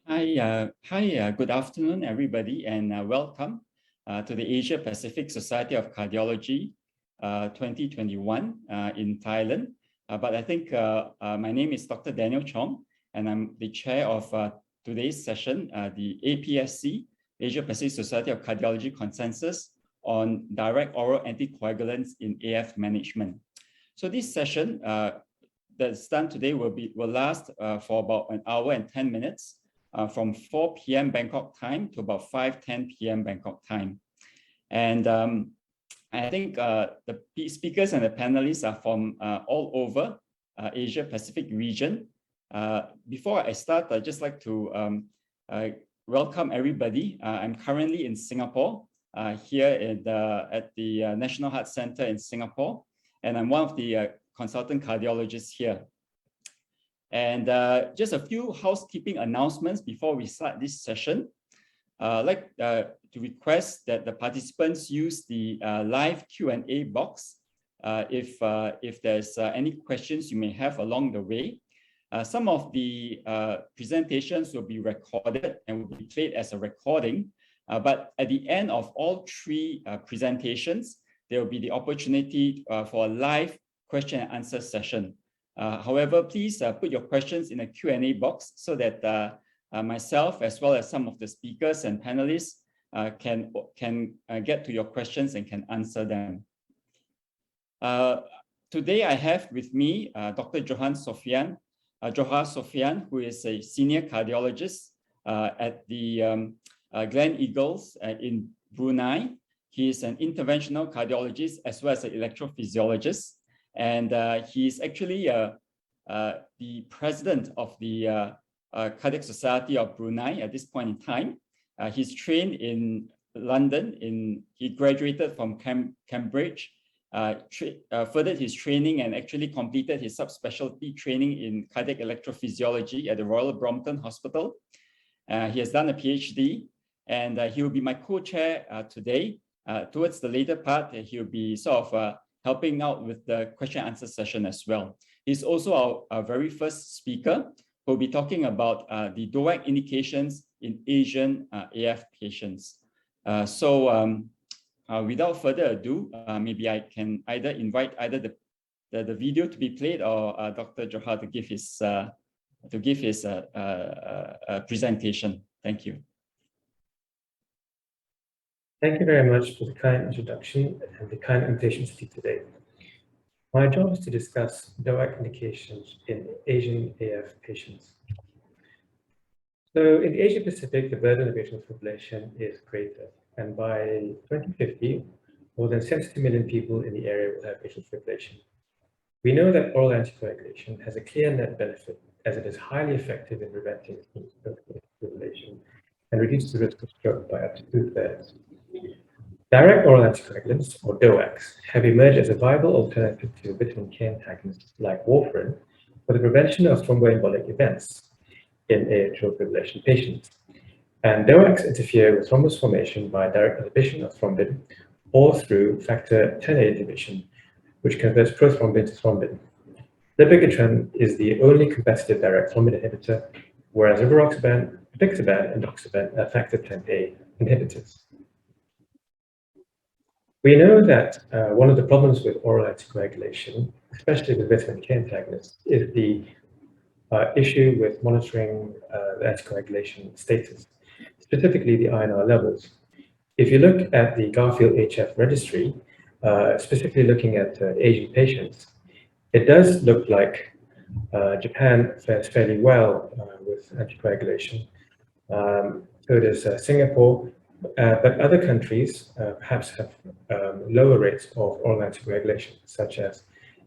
Good afternoon, everybody, and welcome to the Asia Pacific Society of Cardiology 2021 in Thailand. But I think my name is Dr. Daniel Chong, and I'm the chair of today's session, the APSC, Asia Pacific Society of Cardiology Consensus on Direct Oral Anticoagulants in AF Management. So this session that's done today will last for about an hour and 10 minutes. From 4 p.m. Bangkok time to about 5:10 p.m. Bangkok time. And I think the speakers and the panelists are from all over Asia Pacific region. Before I start, I'd just like to welcome everybody. I'm currently in Singapore, here at the National Heart Center in Singapore, and I'm one of the consultant cardiologists here. And just a few housekeeping announcements before we start this session. I'd like to request that the participants use the live Q&A box if there's any questions you may have along the way. Some of the presentations will be recorded and will be played as a recording. But at the end of all three presentations, there will be the opportunity for a live question and answer session. However, please put your questions in a Q&A box so that myself, as well as some of the speakers and panelists, can get to your questions and can answer them. Today, I have with me Dr. Sofian Johar, who is a senior cardiologist at the Gleneagles in Brunei. He is an interventional cardiologist as well as an electrophysiologist. And he's actually the president of the Cardiac Society of Brunei at this point in time. He's trained in London. He graduated from Cambridge, furthered his training and actually completed his subspecialty training in cardiac electrophysiology at the Royal Brompton Hospital. He has done a PhD, and he will be my co-chair today. Towards the later part, he'll be sort of helping out with the question and answer session as well. He's also our very first speaker who will be talking about the DOAC indications in Asian AF patients. Without further ado, maybe I can either invite the video to be played or Dr. Johar to give his presentation. Thank you. Thank you very much for the kind introduction and the kind invitation to speak today. My job is to discuss DOAC indications in Asian AF patients. So in the Asia Pacific, the burden of atrial fibrillation is greater, and by 2050, more than 70 million people in the area will have atrial fibrillation. We know that oral anticoagulation has a clear net benefit, as it is highly effective in preventing atrial fibrillation and reduces the risk of stroke by up to 2/3. Direct oral anticoagulants, or DOACs, have emerged as a viable alternative to vitamin K antagonists like warfarin for the prevention of thromboembolic events in atrial fibrillation patients. And DOACs interfere with thrombus formation by direct inhibition of thrombin or through factor Xa inhibition, which converts prothrombin to thrombin. Dabigatran is the only competitive direct thrombin inhibitor, whereas rivaroxaban, apixaban, and doxaban are factor Xa inhibitors. We know that one of the problems with oral anticoagulation, especially with vitamin K antagonists, is the issue with monitoring the anticoagulation status, specifically the INR levels. If you look at the Garfield HF registry, specifically looking at Asian patients, it does look like Japan fares fairly well with anticoagulation. So does Singapore. But other countries perhaps have lower rates of oral anticoagulation, such as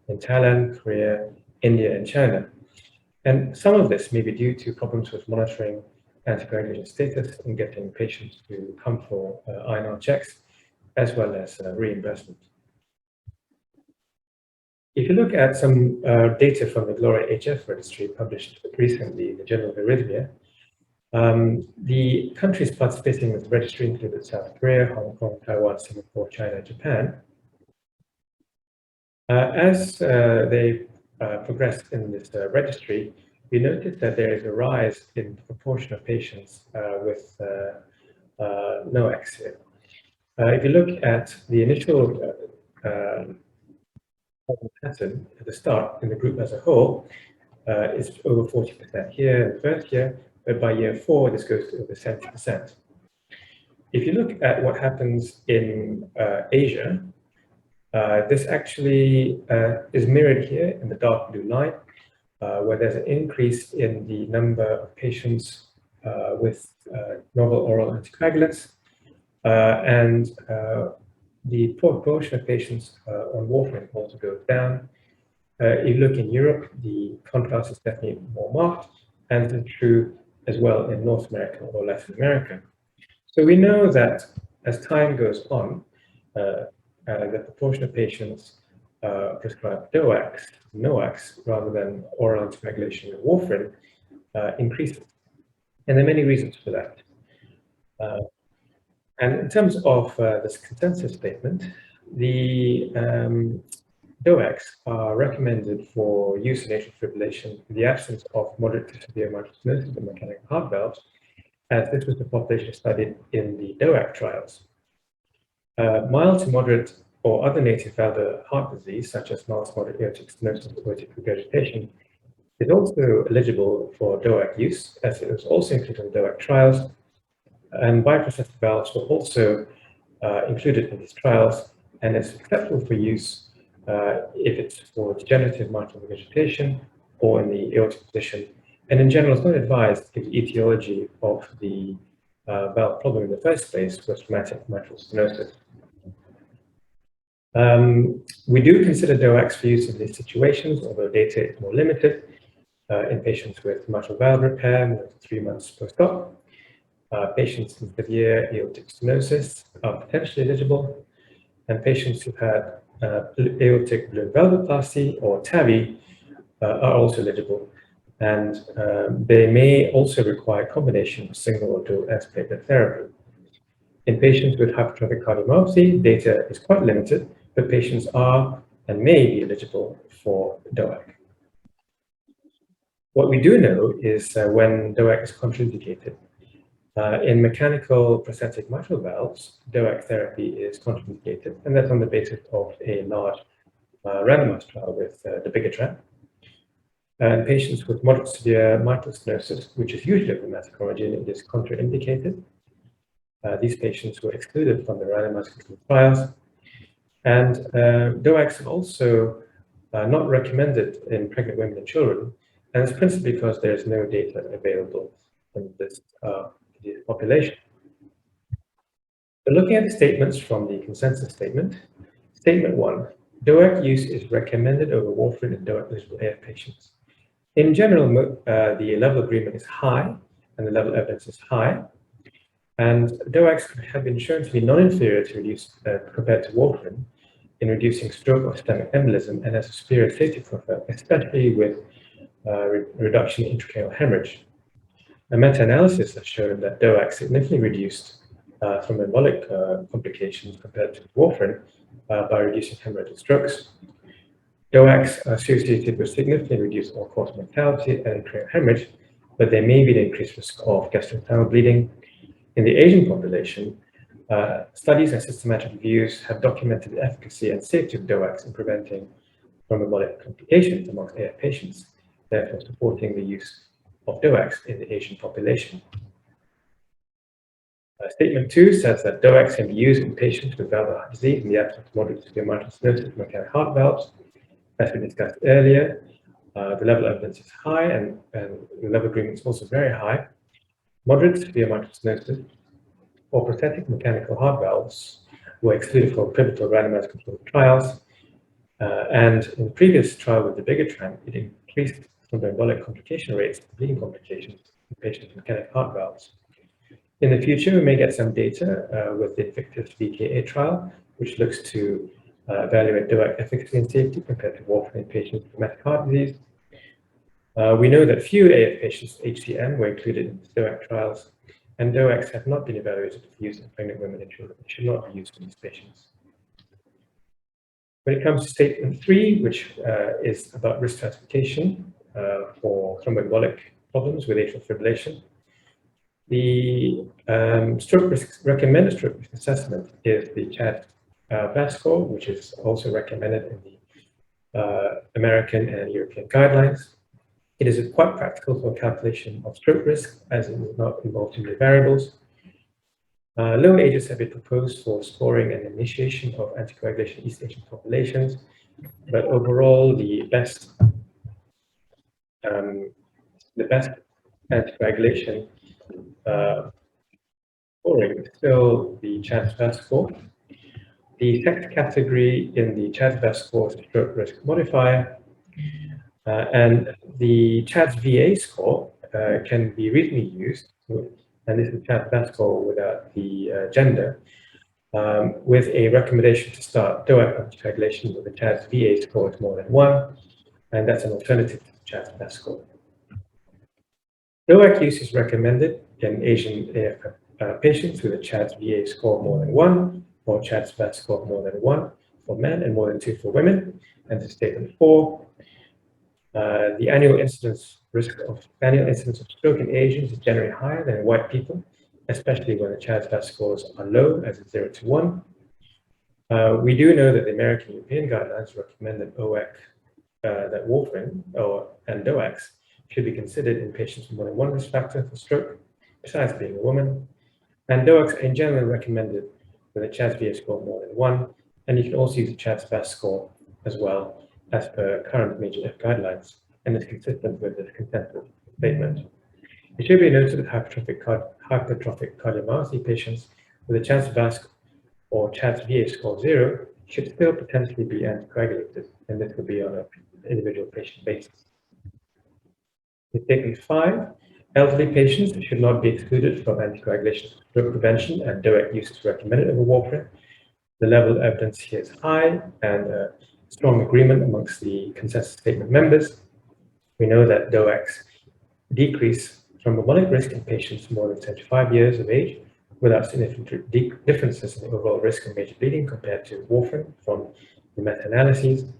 in Thailand, Korea, India, and China. And some of this may be due to problems with monitoring anticoagulation status and getting patients to come for INR checks, as well as reimbursement. If you look at some data from the Gloria HF registry published recently in the Journal of Arrhythmia, the countries participating in the registry included South Korea, Hong Kong, Taiwan, Singapore, China, Japan. As they progressed in this registry, we noticed that there is a rise in the proportion of patients with NOACs here. If you look at the initial pattern at the start in the group as a whole, it's over 40% here in the first year, but by year 4, this goes to over 70%. If you look at what happens in Asia, this actually is mirrored here in the dark blue line, where there's an increase in the number of patients with novel oral anticoagulants, and the proportion of patients on warfarin also goes down. If you look in Europe, the contrast is definitely more marked, and it's true as well in North America or Latin America. So we know that as time goes on, the proportion of patients prescribed DOACs, NOACs, rather than oral anticoagulation and warfarin increases. And there are many reasons for that. And in terms of this consensus statement, the DOACs are recommended for use in atrial fibrillation in the absence of moderate to severe mitral stenosis and mechanical heart valves, as this was the population studied in the DOAC trials. Mild to moderate or other native valvular heart disease, such as mild to moderate aortic stenosis or aortic regurgitation, is also eligible for DOAC use, as it was also included in DOAC trials. And biprocessor valves were also included in these trials, and it's acceptable for use if it's for degenerative mitral regurgitation or in the aortic position. And in general, it's not advised if the etiology of the valve problem in the first place was traumatic mitral stenosis. We do consider DOACs for use in these situations, although data is more limited in patients with mitral valve repair more than 3 months post-op. Patients with severe aortic stenosis are potentially eligible, and patients who've had aortic balloon valvoplasty or TAVI are also eligible. And they may also require a combination of single or dual antiplatelet therapy. In patients with hypertrophic cardiomyopathy, data is quite limited, but patients are and may be eligible for DOAC. What we do know is when DOAC is contraindicated. In mechanical prosthetic mitral valves, DOAC therapy is contraindicated, and that's on the basis of a large randomized trial with the dabigatran. And patients with moderate to severe mitral stenosis, which is usually of rheumatic origin, it is contraindicated. These patients were excluded from the randomized controlled trials. And DOACs are also not recommended in pregnant women and children, and it's principally because there is no data available in this population. So looking at the statements from the consensus statement, statement 1, DOAC use is recommended over warfarin in DOAC-eligible AF patients. In general, the level of agreement is high, and the level of evidence is high. And DOACs have been shown to be non-inferior to reduce compared to warfarin in reducing stroke or systemic embolism, and has a superior safety profile, especially with reduction in intracranial hemorrhage. A meta-analysis has shown that DOAC significantly reduced thromboembolic complications compared to warfarin by reducing hemorrhagic strokes. DOACs are associated with significantly reduced all-cause mortality and intracranial hemorrhage, but there may be an increased risk of gastrointestinal bleeding. In the Asian population, studies and systematic reviews have documented the efficacy and safety of DOACs in preventing thromboembolic complications amongst AF patients, therefore supporting the use of DOACs in the Asian population. Statement 2 says that DOACs can be used in patients with valvular heart disease in the absence of moderate to severe mitral stenosis and mechanical heart valves. As we discussed earlier, the level of evidence is high, and the level of agreement is also very high. Moderate to severe mitral stenosis or prosthetic mechanical heart valves were excluded from pivotal randomized controlled trials. And in the previous trial with the dabigatran, it increased thromboembolic complication rates, bleeding complications in patients with mechanical heart valves. In the future, we may get some data with the Invictus VKA trial, which looks to evaluate DOAC efficacy and safety compared to warfarin in patients with rheumatic heart disease. We know that few AF patients with HCM were included in the DOAC trials, and DOACs have not been evaluated for use in pregnant women and children. They should not be used in these patients. When it comes to statement 3, which is about risk stratification, for thromboembolic problems with atrial fibrillation. The recommended stroke risk assessment is the CHAD-VAS score, which is also recommended in the American and European guidelines. It is quite practical for calculation of stroke risk, as it does not involve too many variables. Lower ages have been proposed for scoring and initiation of anticoagulation in East Asian populations, but overall, the best anticoagulation scoring is still the CHAD-VAS score. The sex category in the CHAD-VAS score is the stroke risk modifier, and the CHAD-VA score can be reasonably used, and this is CHAD-VAS score without the gender, with a recommendation to start DOAC anticoagulation with the CHAD-VA score is more than 1, and that's an alternative to the CHAD-VAS score. DOAC use is recommended in Asian AF patients with a CHAD-VA score more than 1, or CHAD-VAS score more than 1 for men and more than 2 for women. And this statement 4. The annual incidence of stroke in Asians is generally higher than in white people, especially when the CHAD-VAS scores are low, as in 0 to 1. We do know that the American European guidelines recommend that that warfarin and DOACs should be considered in patients with more than 1 risk factor for stroke, besides being a woman. And DOACs are in general recommended with a CHAD-VA score more than 1, and you can also use a CHAD-VAS score as well, as per current major F guidelines, and is consistent with this consensus statement. It should be noted that hypertrophic cardiomyopathy patients with a CHAD-VAS or CHAD-VA score 0 should still potentially be anticoagulated, and this will be on an individual patient basis. In statement 5, elderly patients should not be excluded from anticoagulation stroke prevention, and DOAC use is recommended over warfarin. The level of evidence here is high, and strong agreement amongst the consensus statement members. We know that DOACs decrease thromboembolic risk in patients more than 75 years of age without significant differences in the overall risk of major bleeding compared to warfarin from the meta-analyses.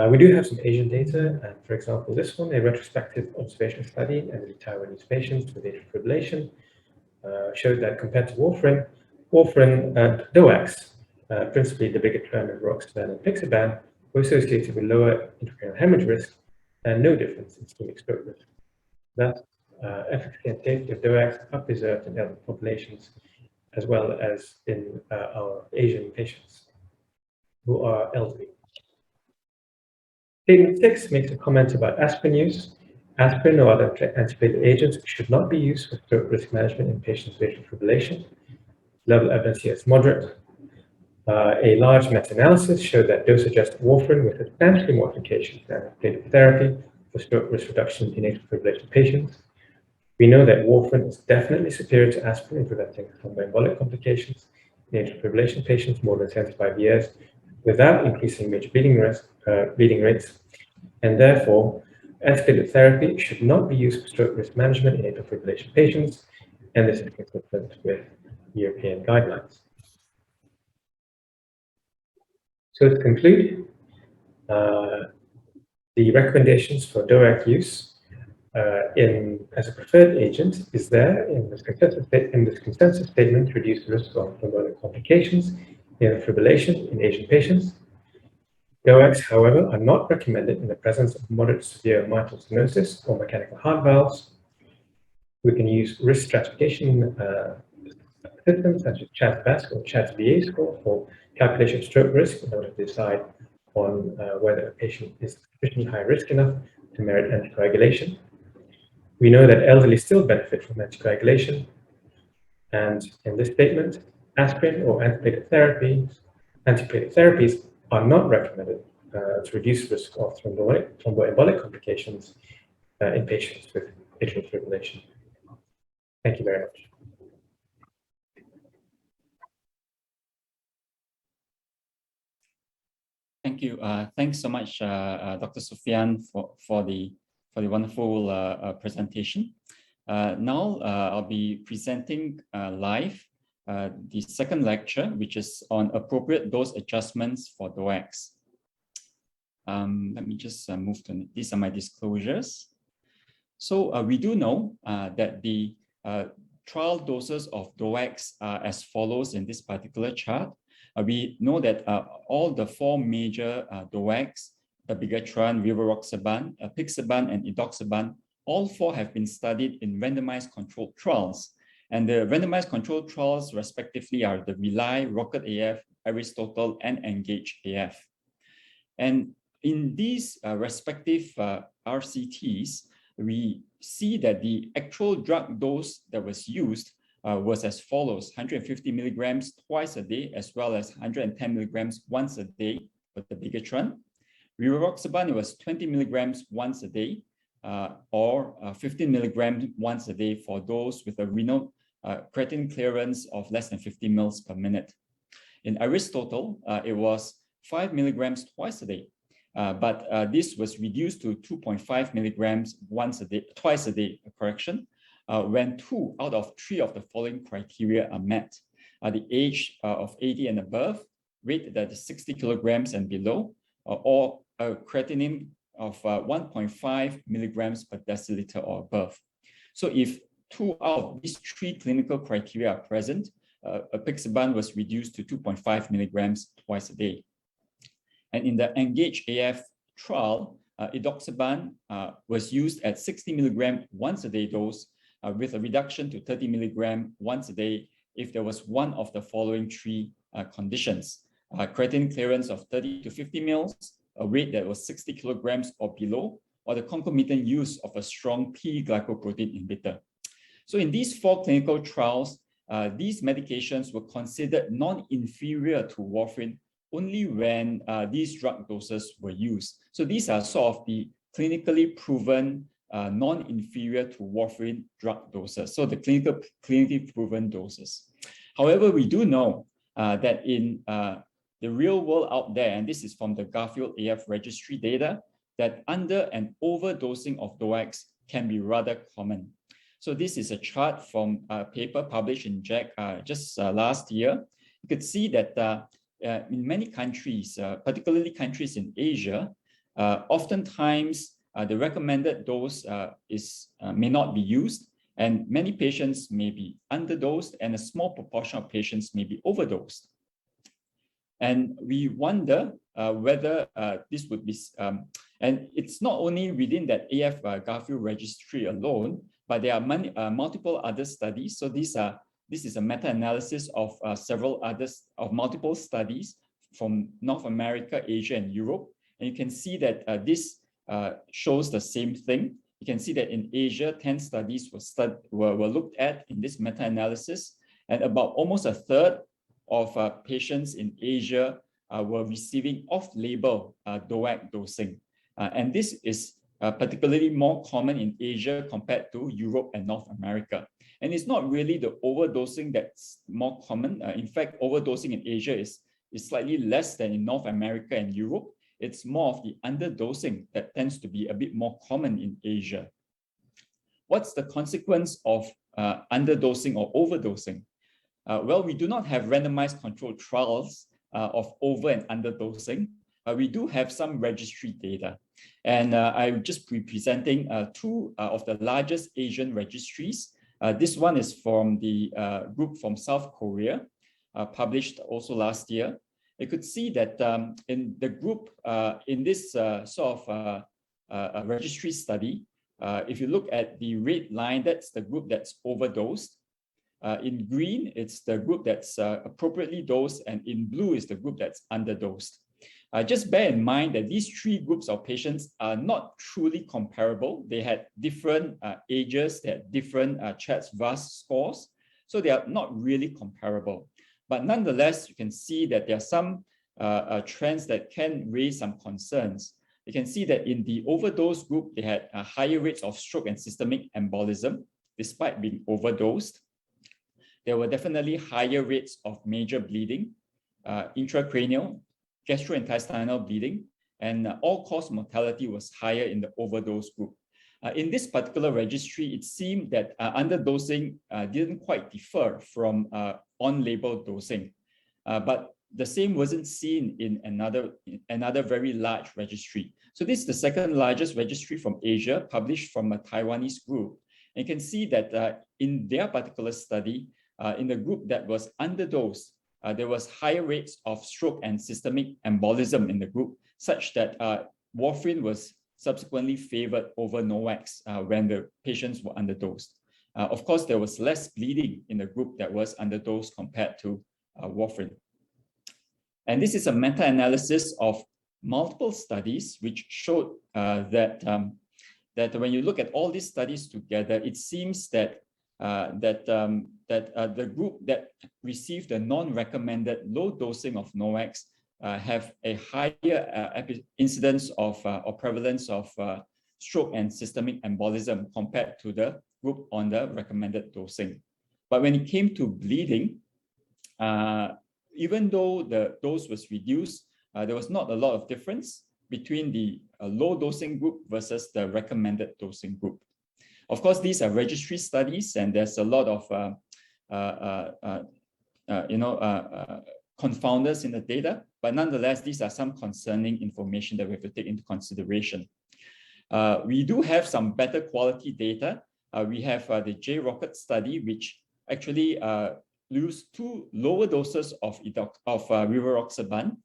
We do have some Asian data, and for example, this one, a retrospective observational study in the Taiwanese patients with atrial fibrillation, showed that compared to warfarin and DOACs, principally dabigatran, roxaban, and pixaban, were associated with lower intracranial hemorrhage risk and no difference in ischemic stroke risk. Thus, efficacy and safety of DOACs are preserved in elderly populations, as well as in our Asian patients who are elderly. Statement 6 makes a comment about aspirin use. Aspirin or other antiplatelet agents should not be used for stroke risk management in patients with atrial fibrillation. Level of evidence here is moderate. A large meta-analysis showed that dose-adjusted warfarin with substantially more efficacious than platelet therapy for stroke risk reduction in atrial fibrillation patients. We know that warfarin is definitely superior to aspirin in preventing thromboembolic complications in atrial fibrillation patients more than 75 years without increasing major bleeding rates, and therefore, antiplatelet therapy should not be used for stroke risk management in atrial fibrillation patients, and this is consistent with European guidelines. So to conclude, the recommendations for DOAC use as a preferred agent is there in this consensus statement to reduce the risk of thromboembolic complications in fibrillation in Asian patients. DOACs, however, are not recommended in the presence of moderate to severe mitral stenosis or mechanical heart valves. We can use risk stratification systems such as CHAD-VAS or CHAD-VA score for calculation of stroke risk in order to decide on whether a patient is sufficiently high risk enough to merit anticoagulation. We know that elderly still benefit from anticoagulation, and in this statement, aspirin or antiplatelet therapies are not recommended to reduce risk of thromboembolic complications in patients with atrial fibrillation. Thank you very much. Thank you. Thanks so much, Dr. Sofian, for the wonderful presentation. Now I'll be presenting live the second lecture, which is on appropriate dose adjustments for DOACs. Let me just move to, these are my disclosures. So we do know that the trial doses of DOACs are as follows in this particular chart. We know that all the four major DOACs, dabigatran, rivaroxaban, apixaban, and edoxaban, all four have been studied in randomized controlled trials. And the randomized controlled trials respectively are the RELY, ROCKET AF, Aristotle, and ENGAGE AF. And in these respective RCTs, we see that the actual drug dose that was used was as follows: 150 milligrams twice a day, as well as 110 milligrams once a day for the dabigatran. Rivaroxaban was 20 milligrams once a day, or 15 milligrams once a day for those with a renal creatinine clearance of less than 50 mils per minute. In Aristotle, it was 5 milligrams twice a day, but this was reduced to 2.5 milligrams twice a day, when 2 out of 3 of the following criteria are met. The age of 80 and above, weight that is 60 kilograms and below, or a creatinine of 1.5 milligrams per deciliter or above. So if 2 out of these 3 clinical criteria are present, apixaban was reduced to 2.5 milligrams twice a day. And in the ENGAGE AF trial, edoxaban was used at 60 milligram once a day dose with a reduction to 30 milligram once a day if there was one of the following 3 conditions: creatinine clearance of 30 to 50 mils, a weight that was 60 kilograms or below, or the concomitant use of a strong P-glycoprotein inhibitor. So in these 4 clinical trials, these medications were considered non-inferior to warfarin only when these drug doses were used. So these are sort of the clinically proven non-inferior to warfarin drug doses. So the clinically proven doses. However, we do know that in the real world out there, and this is from the Garfield AF registry data, that under and overdosing of DOACs can be rather common. So this is a chart from a paper published in JACC just last year. You could see that in many countries, particularly countries in Asia, oftentimes the recommended dose may not be used, and many patients may be underdosed, and a small proportion of patients may be overdosed. And we wonder whether this would be, and it's not only within that AF Garfield registry alone, but there are multiple other studies. So this is a meta-analysis of several others, of multiple studies from North America, Asia, and Europe. And you can see that this shows the same thing. You can see that in Asia, 10 studies were looked at in this meta-analysis, and about almost a third of patients in Asia were receiving off-label DOAC dosing. And this is particularly more common in Asia compared to Europe and North America. And it's not really the overdosing that's more common. In fact, overdosing in Asia is slightly less than in North America and Europe. It's more of the underdosing that tends to be a bit more common in Asia. What's the consequence of underdosing or overdosing? Well, we do not have randomized controlled trials of over and underdosing. We do have some registry data. And I will just be presenting 2 of the largest Asian registries. This one is from the group from South Korea, published also last year. You could see that in the group, in this sort of registry study, if you look at the red line, that's the group that's overdosed. In green, it's the group that's appropriately dosed, and in blue is the group that's underdosed. Just bear in mind that these 3 groups of patients are not truly comparable. They had different ages, they had different CHATS-VAS scores, so they are not really comparable. But nonetheless, you can see that there are some trends that can raise some concerns. You can see that in the overdose group, they had higher rates of stroke and systemic embolism, despite being overdosed. There were definitely higher rates of major bleeding, intracranial, gastrointestinal bleeding, and all-cause mortality was higher in the overdose group. In this particular registry, it seemed that underdosing didn't quite differ from on-label dosing. But the same wasn't seen in another very large registry. So this is the second largest registry from Asia, published from a Taiwanese group. And you can see that in their particular study, in the group that was underdosed, there was higher rates of stroke and systemic embolism in the group, such that warfarin was subsequently favored over NOACs when the patients were underdosed. Of course, there was less bleeding in the group that was underdosed compared to warfarin. And this is a meta-analysis of multiple studies which showed that when you look at all these studies together, it seems that the group that received a non-recommended low dosing of NOACs have a higher incidence of or prevalence of stroke and systemic embolism compared to the group on the recommended dosing. But when it came to bleeding, even though the dose was reduced, there was not a lot of difference between the low dosing group versus the recommended dosing group. Of course, these are registry studies, and there's a lot of confounders in the data, but nonetheless, these are some concerning information that we have to take into consideration. We do have some better quality data. We have the J-Rocket study, which actually used two lower doses of rivaroxaban,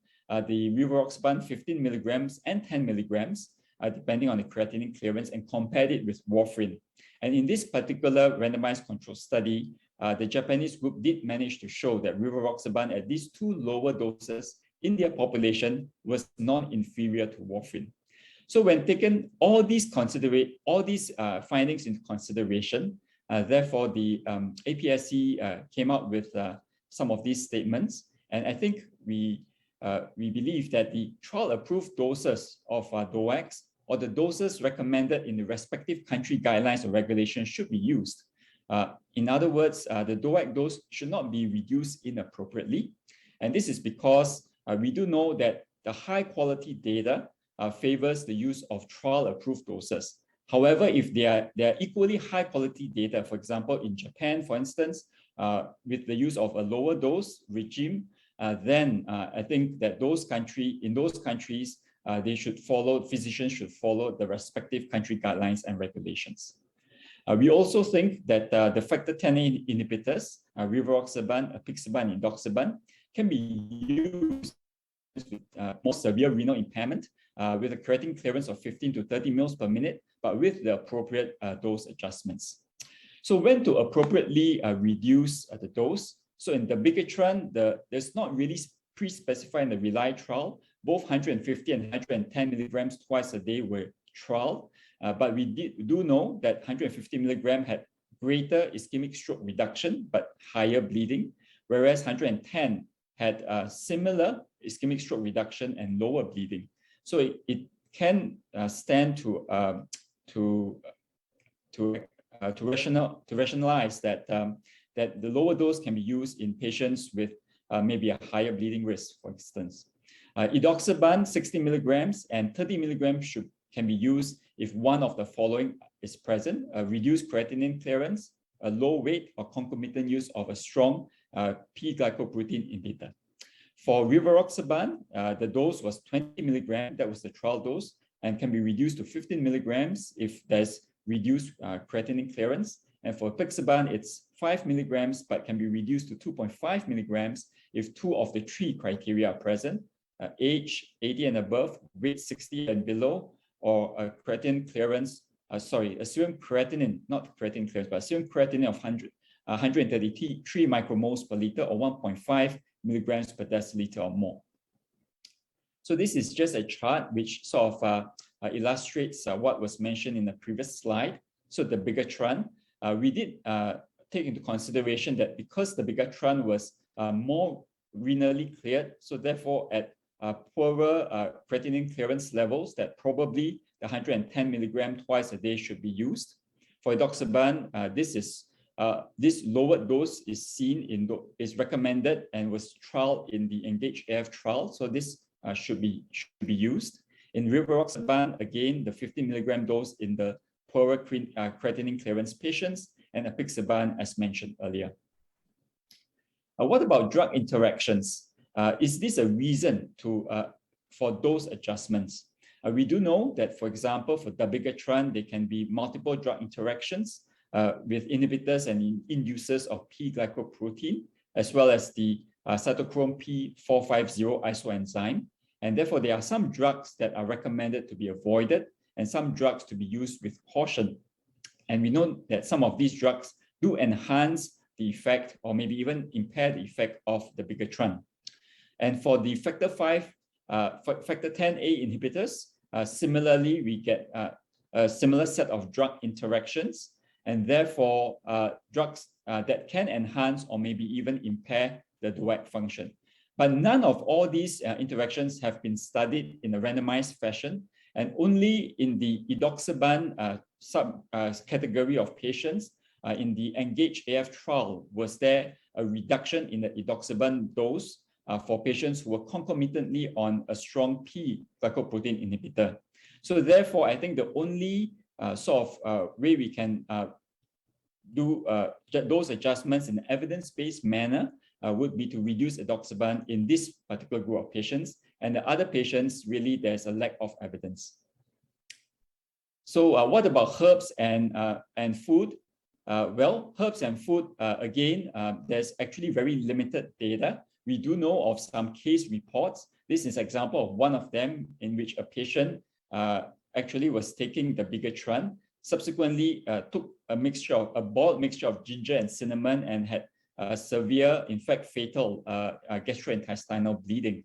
the rivaroxaban 15 milligrams and 10 milligrams, depending on the creatinine clearance, and compared it with warfarin. And in this particular randomized control study, the Japanese group did manage to show that rivaroxaban at these two lower doses in their population was non-inferior to warfarin. So when taken all these findings into consideration, therefore the APSC came out with some of these statements, and I think we believe that the trial-approved doses of DOACs, or the doses recommended in the respective country guidelines or regulations, should be used. In other words, the DOAC dose should not be reduced inappropriately. And this is because we do know that the high quality data favors the use of trial-approved doses. However, if there are equally high quality data, for example, in Japan, for instance, with the use of a lower dose regime, then I think that in those countries, physicians should follow the respective country guidelines and regulations. We also think that the factor Xa inhibitors, rivaroxaban, apixaban, and edoxaban, can be used with more severe renal impairment with a creatinine clearance of 15 to 30 mils per minute, but with the appropriate dose adjustments. So when to appropriately reduce the dose? So in the bigatron, there's not really pre-specified in the RELY trial. Both 150 and 110 milligrams twice a day were trialed, but we do know that 150 milligram had greater ischemic stroke reduction, but higher bleeding, whereas 110 had similar ischemic stroke reduction and lower bleeding. So it can stand to rationalize that that the lower dose can be used in patients with maybe a higher bleeding risk, for instance. Edoxaban 60 milligrams and 30 milligrams can be used if one of the following is present: a reduced creatinine clearance, a low weight, or concomitant use of a strong P-glycoprotein inhibitor. For rivaroxaban, the dose was 20 milligrams, that was the trial dose, and can be reduced to 15 milligrams if there's reduced creatinine clearance. And for apixaban, it's 5 milligrams, but can be reduced to 2.5 milligrams if two of the three criteria are present: age 80 and above, weight 60 and below, or a creatinine clearance, a serum creatinine, not creatinine clearance, but serum creatinine of 133 micromoles per liter, or 1.5 milligrams per deciliter or more. So this is just a chart which sort of illustrates what was mentioned in the previous slide. So the bigatron, we did take into consideration that because the bigatron was more renally cleared, so therefore at poorer creatinine clearance levels, that probably the 110 milligram twice a day should be used. For edoxaban, this lowered dose is recommended and was trialed in the ENGAGE AF trial, so this should be used. In rivaroxaban, again, the 15 milligram dose in the poorer creatinine clearance patients, and apixaban as mentioned earlier. What about drug interactions? is this a reason for dose adjustments? We do know that, for example, for dabigatran, there can be multiple drug interactions with inhibitors and inducers of P-glycoprotein, as well as the cytochrome P450 isoenzyme. And therefore, there are some drugs that are recommended to be avoided and some drugs to be used with caution. And we know that some of these drugs do enhance the effect or maybe even impair the effect of dabigatran. And for the factor 10A inhibitors, similarly, we get a similar set of drug interactions, and therefore drugs that can enhance or maybe even impair the DOAC function. But none of all these interactions have been studied in a randomized fashion, and only in the edoxaban subcategory of patients in the ENGAGE AF trial was there a reduction in the edoxaban dose for patients who were concomitantly on a strong P-glycoprotein inhibitor. So therefore, I think the only way we can do those adjustments in an evidence-based manner would be to reduce edoxaban in this particular group of patients, and the other patients, really, there's a lack of evidence. So what about herbs and food? Well, herbs and food, again, there's actually very limited data. We do know of some case reports. This is an example of one of them in which a patient actually was taking dabigatran, subsequently took a boiled mixture of ginger and cinnamon and had severe, in fact, fatal gastrointestinal bleeding.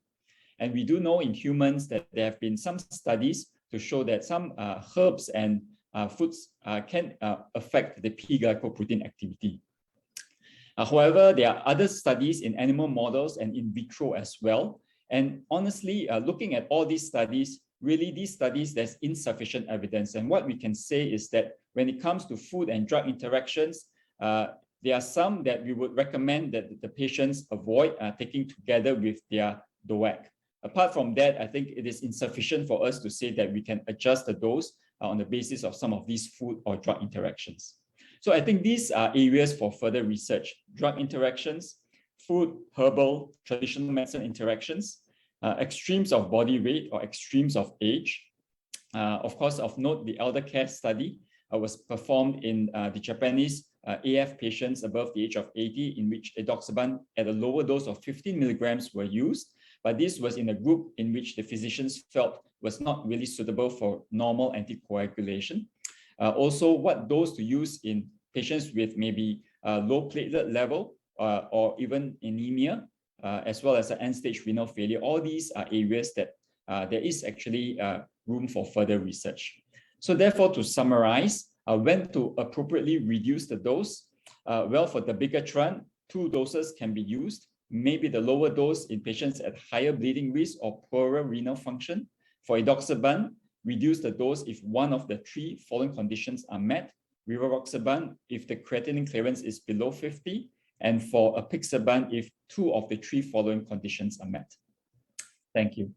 And we do know in humans that there have been some studies to show that some herbs and foods can affect the P-glycoprotein activity. However, there are other studies in animal models and in vitro as well. And honestly, looking at all these studies, really these studies, there's insufficient evidence. And what we can say is that when it comes to food and drug interactions, there are some that we would recommend that the patients avoid taking together with their DOAC. Apart from that, I think it is insufficient for us to say that we can adjust the dose on the basis of some of these food or drug interactions. So I think these are areas for further research: drug interactions, food, herbal, traditional medicine interactions, extremes of body weight or extremes of age. Of course, of note, the elder care study was performed in the Japanese AF patients above the age of 80, in which edoxaban at a lower dose of 15 milligrams were used. But this was in a group in which the physicians felt was not really suitable for normal anticoagulation. Also, what dose to use in patients with maybe low platelet level or even anemia, as well as end-stage renal failure. All these are areas that there is actually room for further research. So therefore, to summarize, when to appropriately reduce the dose? Well, for dabigatran, 2 doses can be used. Maybe the lower dose in patients at higher bleeding risk or poorer renal function. For edoxaban, reduce the dose if one of the 3 following conditions are met. Rivaroxaban if the creatinine clearance is below 50, and for apixaban if 2 of the 3 following conditions are met. Thank you.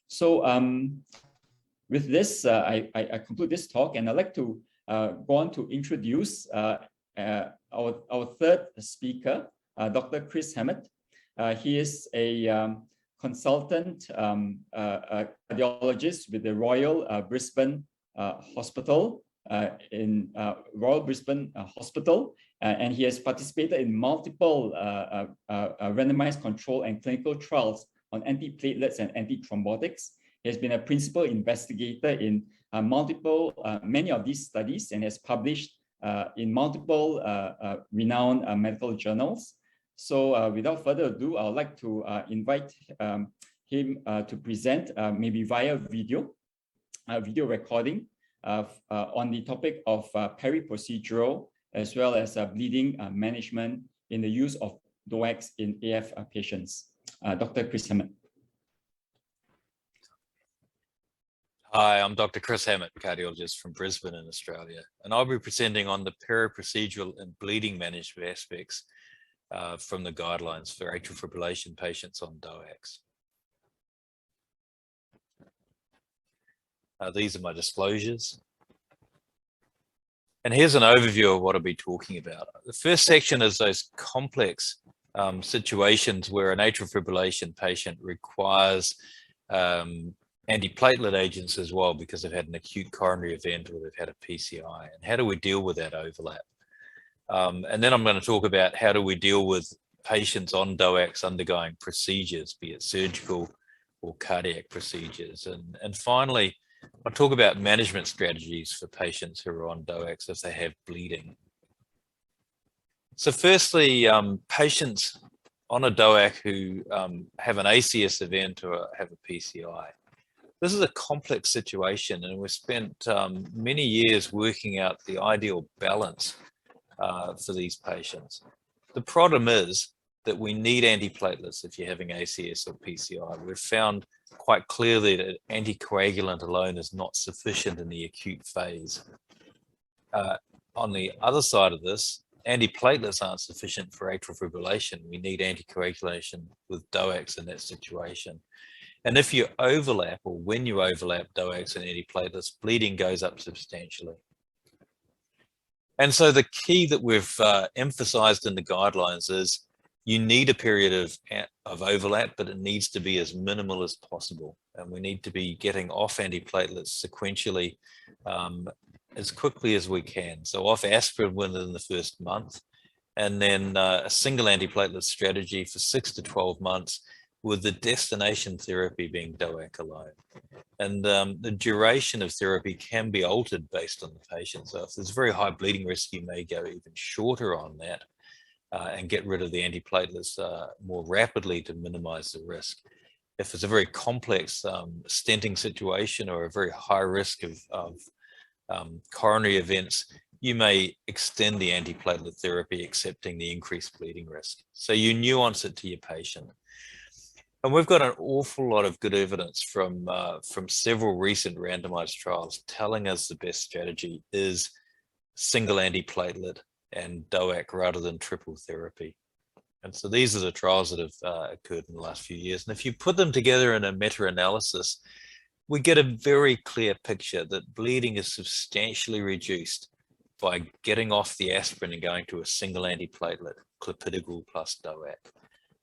So with this, I conclude this talk, and I'd like to go on to introduce our third speaker, Dr. Chris Hammett. He is a consultant cardiologist with the Royal Brisbane Hospital Royal Brisbane Hospital, and he has participated in multiple randomized control and clinical trials on antiplatelets and antithrombotics. He has been a principal investigator in many of these studies and has published in multiple renowned medical journals. So without further ado, I would like to invite him to present maybe via video recording on the topic of periprocedural as well as bleeding management in the use of DOACs in AF patients. Dr. Chris Hammett. Hi, I'm Dr. Chris Hammett, cardiologist from Brisbane in Australia, and I'll be presenting on the periprocedural and bleeding management aspects from the guidelines for atrial fibrillation patients on DOACs. These are my disclosures. And here's an overview of what I'll be talking about. The first section is those complex situations where an atrial fibrillation patient requires antiplatelet agents as well because they've had an acute coronary event or they've had a PCI. And how do we deal with that overlap? And then I'm going to talk about how do we deal with patients on DOACs undergoing procedures, be it surgical or cardiac procedures. And finally, I'll talk about management strategies for patients who are on DOACs if they have bleeding. So firstly, patients on a DOAC who have an ACS event or have a PCI. This is a complex situation, and we've spent many years working out the ideal balance for these patients. The problem is that we need antiplatelets if you're having ACS or PCI. We've found quite clearly that anticoagulant alone is not sufficient in the acute phase. On the other side of this, antiplatelets aren't sufficient for atrial fibrillation. We need anticoagulation with DOACs in that situation. And if you overlap, or when you overlap DOACs and antiplatelets, bleeding goes up substantially. And so the key that we've emphasized in the guidelines is you need a period of overlap, but it needs to be as minimal as possible. And we need to be getting off antiplatelets sequentially as quickly as we can. So off aspirin within the first month, and then a single antiplatelet strategy for 6 to 12 months, with the destination therapy being DOAC alone. And the duration of therapy can be altered based on the patient. So if there's very high bleeding risk, you may go even shorter on that and get rid of the antiplatelets more rapidly to minimize the risk. If it's a very complex stenting situation or a very high risk of coronary events, you may extend the antiplatelet therapy, accepting the increased bleeding risk. So you nuance it to your patient. And we've got an awful lot of good evidence from several recent randomized trials telling us the best strategy is single antiplatelet and DOAC rather than triple therapy. And so these are the trials that have occurred in the last few years. And if you put them together in a meta-analysis, we get a very clear picture that bleeding is substantially reduced by getting off the aspirin and going to a single antiplatelet, clopidogrel plus DOAC.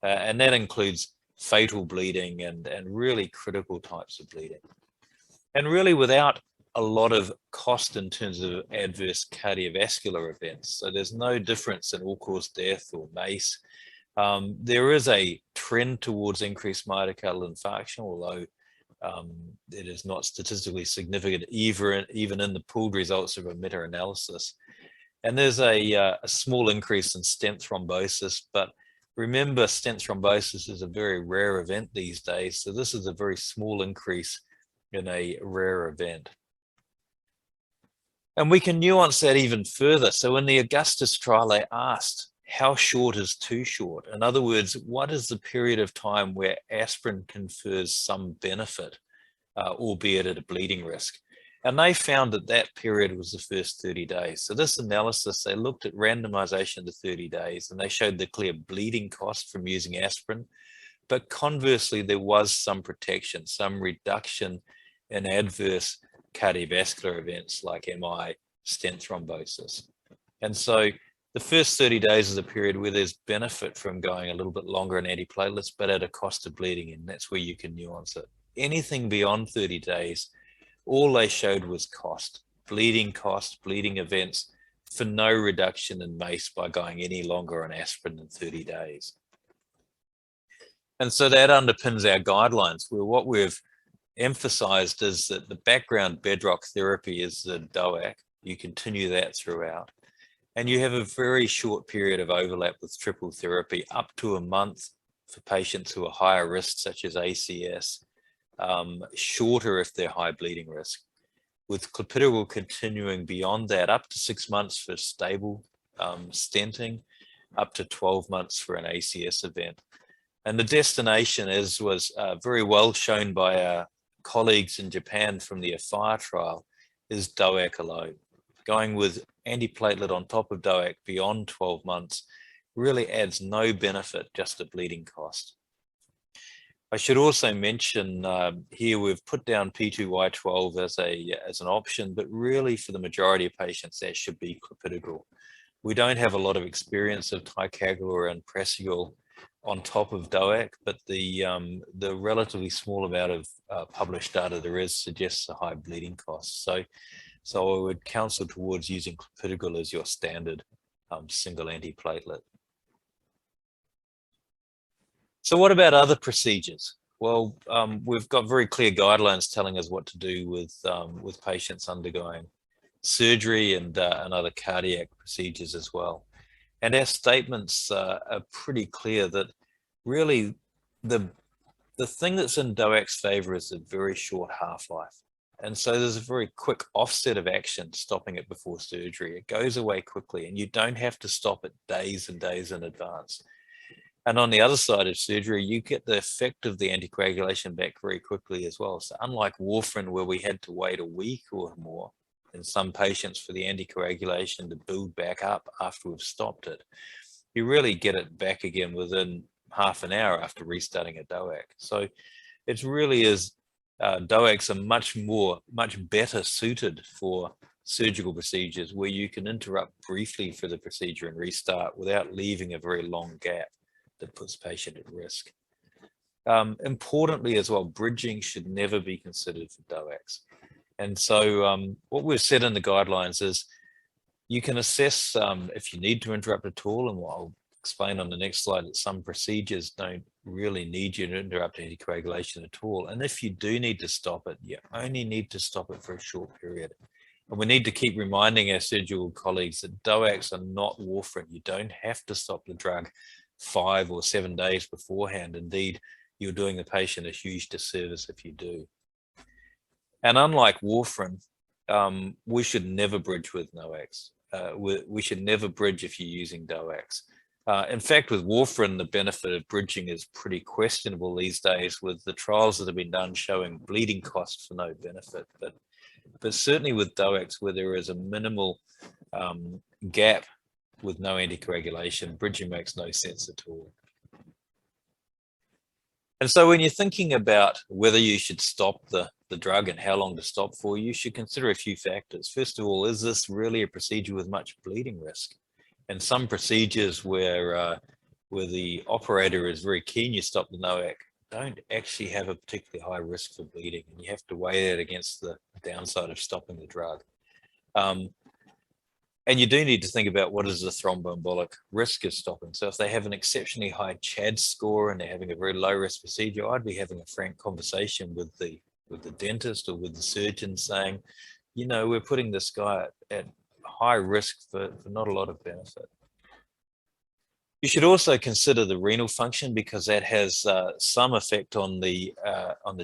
And that includes fatal bleeding and really critical types of bleeding. And really without a lot of cost in terms of adverse cardiovascular events. So there's no difference in all-cause death or MACE. There is a trend towards increased myocardial infarction, although it is not statistically significant even in the pooled results of a meta-analysis. And there's a small increase in stent thrombosis, but remember, stent thrombosis is a very rare event these days, so this is a very small increase in a rare event. And we can nuance that even further. So in the Augustus trial, they asked, how short is too short? In other words, what is the period of time where aspirin confers some benefit, albeit at a bleeding risk? And they found that that period was the first 30 days. So this analysis, they looked at randomization to 30 days and they showed the clear bleeding cost from using aspirin. But conversely, there was some protection, some reduction in adverse cardiovascular events like MI, stent thrombosis. And so the first 30 days is a period where there's benefit from going a little bit longer in antiplatelets, but at a cost of bleeding, and that's where you can nuance it. Anything beyond 30 days, all they showed was cost, bleeding events for no reduction in MACE by going any longer on aspirin than 30 days. And so that underpins our guidelines, where what we've emphasized is that the background bedrock therapy is the DOAC. You continue that throughout. And you have a very short period of overlap with triple therapy, up to a month for patients who are higher risk, such as ACS, shorter if they're high bleeding risk, with clopidogrel continuing beyond that, up to 6 months for stable stenting, up to 12 months for an ACS event. And the destination, as was very well shown by our colleagues in Japan from the AFIRE trial, is DOAC alone. Going with antiplatelet on top of DOAC beyond 12 months really adds no benefit, just a bleeding cost. I should also mention here we've put down P2Y12 as an option, but really for the majority of patients that should be clopidogrel. We don't have a lot of experience of ticagrelor and prasugrel on top of DOAC, but the relatively small amount of published data there is suggests a high bleeding cost. So I would counsel towards using clopidogrel as your standard single antiplatelet. So what about other procedures? Well, we've got very clear guidelines telling us what to do with patients undergoing surgery and other cardiac procedures as well. And our statements are pretty clear that really the thing that's in DOAC's favor is a very short half-life. And so there's a very quick offset of action stopping it before surgery. It goes away quickly and you don't have to stop it days and days in advance. And on the other side of surgery, you get the effect of the anticoagulation back very quickly as well. So unlike warfarin, where we had to wait a week or more in some patients for the anticoagulation to build back up after we've stopped it, you really get it back again within half an hour after restarting a DOAC. So it really is, DOACs are much better suited for surgical procedures where you can interrupt briefly for the procedure and restart without leaving a very long gap that puts the patient at risk. Importantly as well, bridging should never be considered for DOACs. And so what we've said in the guidelines is you can assess if you need to interrupt at all, and what I'll explain on the next slide, that some procedures don't really need you to interrupt anticoagulation at all. And if you do need to stop it, you only need to stop it for a short period. And we need to keep reminding our surgical colleagues that DOACs are not warfarin. You don't have to stop the drug 5 or 7 days beforehand. Indeed, you're doing the patient a huge disservice if you do. And unlike warfarin, we should never bridge with NOACs. We should never bridge if you're using DOACs. In fact, with warfarin, the benefit of bridging is pretty questionable these days, with the trials that have been done showing bleeding costs for no benefit. But certainly with DOACs, where there is a minimal gap with no anticoagulation, bridging makes no sense at all. And so when you're thinking about whether you should stop the drug and how long to stop for, you should consider a few factors. First of all, is this really a procedure with much bleeding risk? And some procedures where the operator is very keen you stop the NOAC don't actually have a particularly high risk for bleeding, and you have to weigh that against the downside of stopping the drug. And you do need to think about what is the thromboembolic risk of stopping. So if they have an exceptionally high CHAD score and they're having a very low risk procedure, I'd be having a frank conversation with the dentist or with the surgeon saying, you know, we're putting this guy at high risk for not a lot of benefit. You should also consider the renal function, because that has some effect on the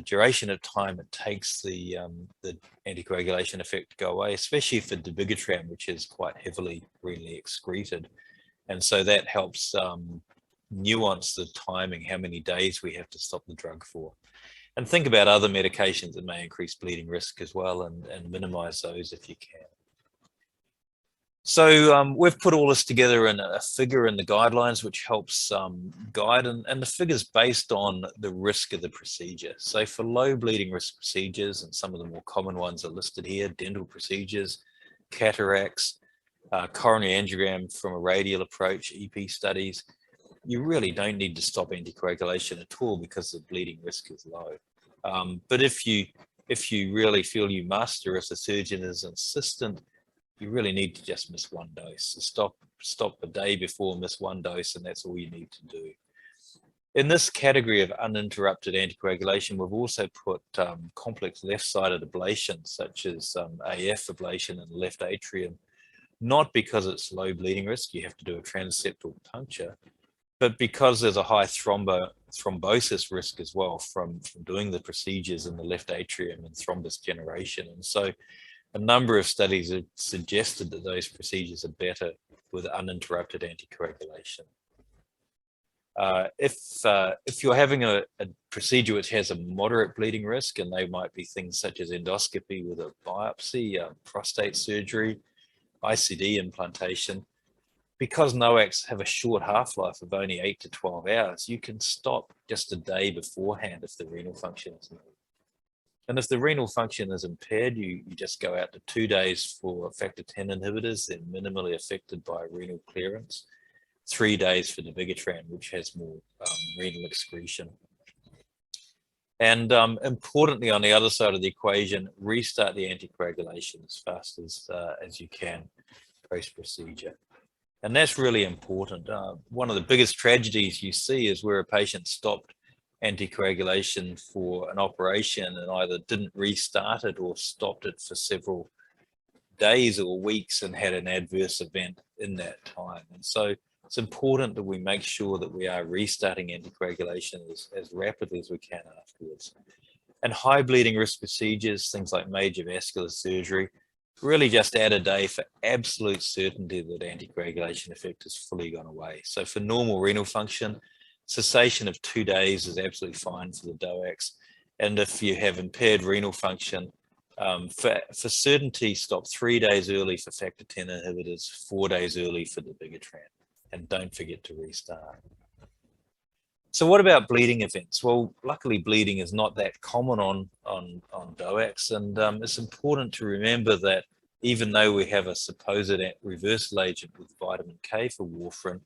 duration of time it takes the anticoagulation effect to go away, especially for dabigatran, which is quite heavily renally excreted. And so that helps nuance the timing, how many days we have to stop the drug for. And think about other medications that may increase bleeding risk as well, and minimize those if you can. So we've put all this together in a figure in the guidelines, which helps guide, and the figure's based on the risk of the procedure. So for low bleeding risk procedures, and some of the more common ones are listed here: dental procedures, cataracts, coronary angiogram from a radial approach, EP studies, you really don't need to stop anticoagulation at all because the bleeding risk is low. But if you really feel you must, or if the surgeon is insistent, you really need to just miss one dose. So stop a day before, miss one dose, and that's all you need to do. In this category of uninterrupted anticoagulation, we've also put complex left-sided ablation, such as AF ablation in the left atrium, not because it's low bleeding risk, you have to do a transseptal puncture, but because there's a high thrombosis risk as well from doing the procedures in the left atrium and thrombus generation. And so a number of studies have suggested that those procedures are better with uninterrupted anticoagulation. If you're having a procedure which has a moderate bleeding risk, and they might be things such as endoscopy with a biopsy, prostate surgery, ICD implantation, because NOACs have a short half-life of only 8 to 12 hours, you can stop just a day beforehand if the renal function is impaired. And if the renal function is impaired, you just go out to 2 days for factor X inhibitors. They're minimally affected by renal clearance. 3 days for dabigatran, which has more renal excretion. And importantly, on the other side of the equation, restart the anticoagulation as fast as you can post-procedure. And that's really important. One of the biggest tragedies you see is where a patient stopped anticoagulation for an operation and either didn't restart it or stopped it for several days or weeks and had an adverse event in that time. And so it's important that we make sure that we are restarting anticoagulation as rapidly as we can afterwards. And high bleeding risk procedures, things like major vascular surgery, really just add a day for absolute certainty that anticoagulation effect has fully gone away. So for normal renal function, cessation of 2 days is absolutely fine for the DOACs. And if you have impaired renal function, for certainty, stop 3 days early for factor 10 inhibitors, 4 days early for the dabigatran, and don't forget to restart. So what about bleeding events? Well, luckily bleeding is not that common on DOACs, and it's important to remember that even though we have a supposed reversal agent with vitamin K for warfarin,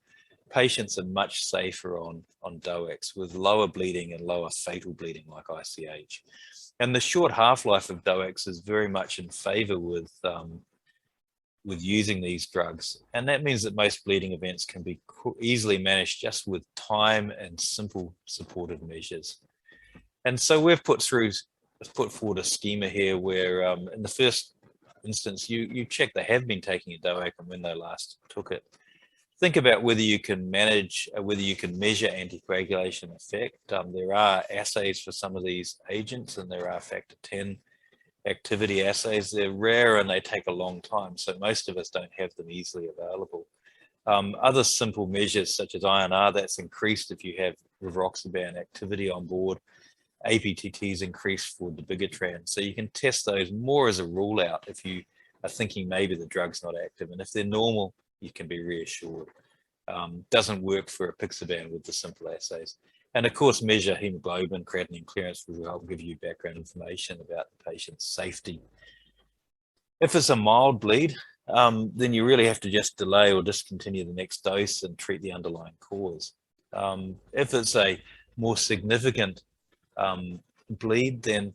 patients are much safer on DOACs with lower bleeding and lower fatal bleeding like ICH. And the short half-life of DOACs is very much in favor with using these drugs. And that means that most bleeding events can be easily managed just with time and simple supportive measures. And so we've put forward a schema here where in the first instance, you check they have been taking a DOAC and when they last took it. Think about whether you can manage, whether you can measure anticoagulation effect. There are assays for some of these agents, and there are factor 10 activity assays. They're rare and they take a long time, so most of us don't have them easily available. Other simple measures such as INR, that's increased if you have rivaroxaban activity on board. APTT is increased for dabigatran, so you can test those more as a rule out if you are thinking maybe the drug's not active, and if they're normal, you can be reassured. Doesn't work for apixaban with the simple assays. And of course, measure hemoglobin, creatinine clearance, which will help give you background information about the patient's safety. If it's a mild bleed, then you really have to just delay or discontinue the next dose and treat the underlying cause. If it's a more significant bleed, then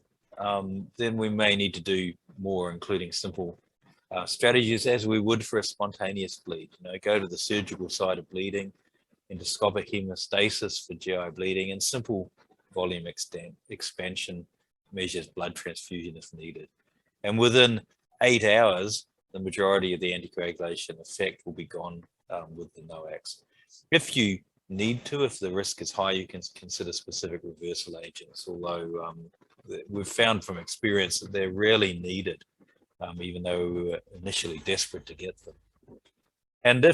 we may need to do more, including simple strategies as we would for a spontaneous bleed. Go to the surgical side of bleeding, endoscopic hemostasis for GI bleeding, and simple volume expansion measures blood transfusion if needed. And within 8 hours, the majority of the anticoagulation effect will be gone with the DOACs. If you need to, if the risk is high, you can consider specific reversal agents, although we've found from experience that they're rarely needed, even though we were initially desperate to get them. And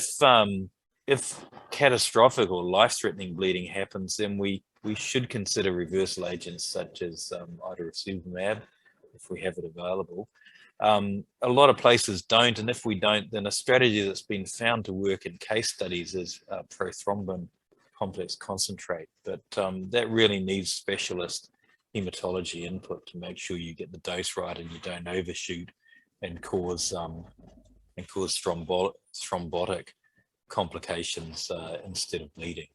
if catastrophic or life-threatening bleeding happens, then we should consider reversal agents such as Atrium, if we have it available. A lot of places don't, and if we don't, then a strategy that's been found to work in case studies is prothrombin complex concentrate, but that really needs specialist hematology input to make sure you get the dose right and you don't overshoot and cause thrombotic complications instead of bleeding.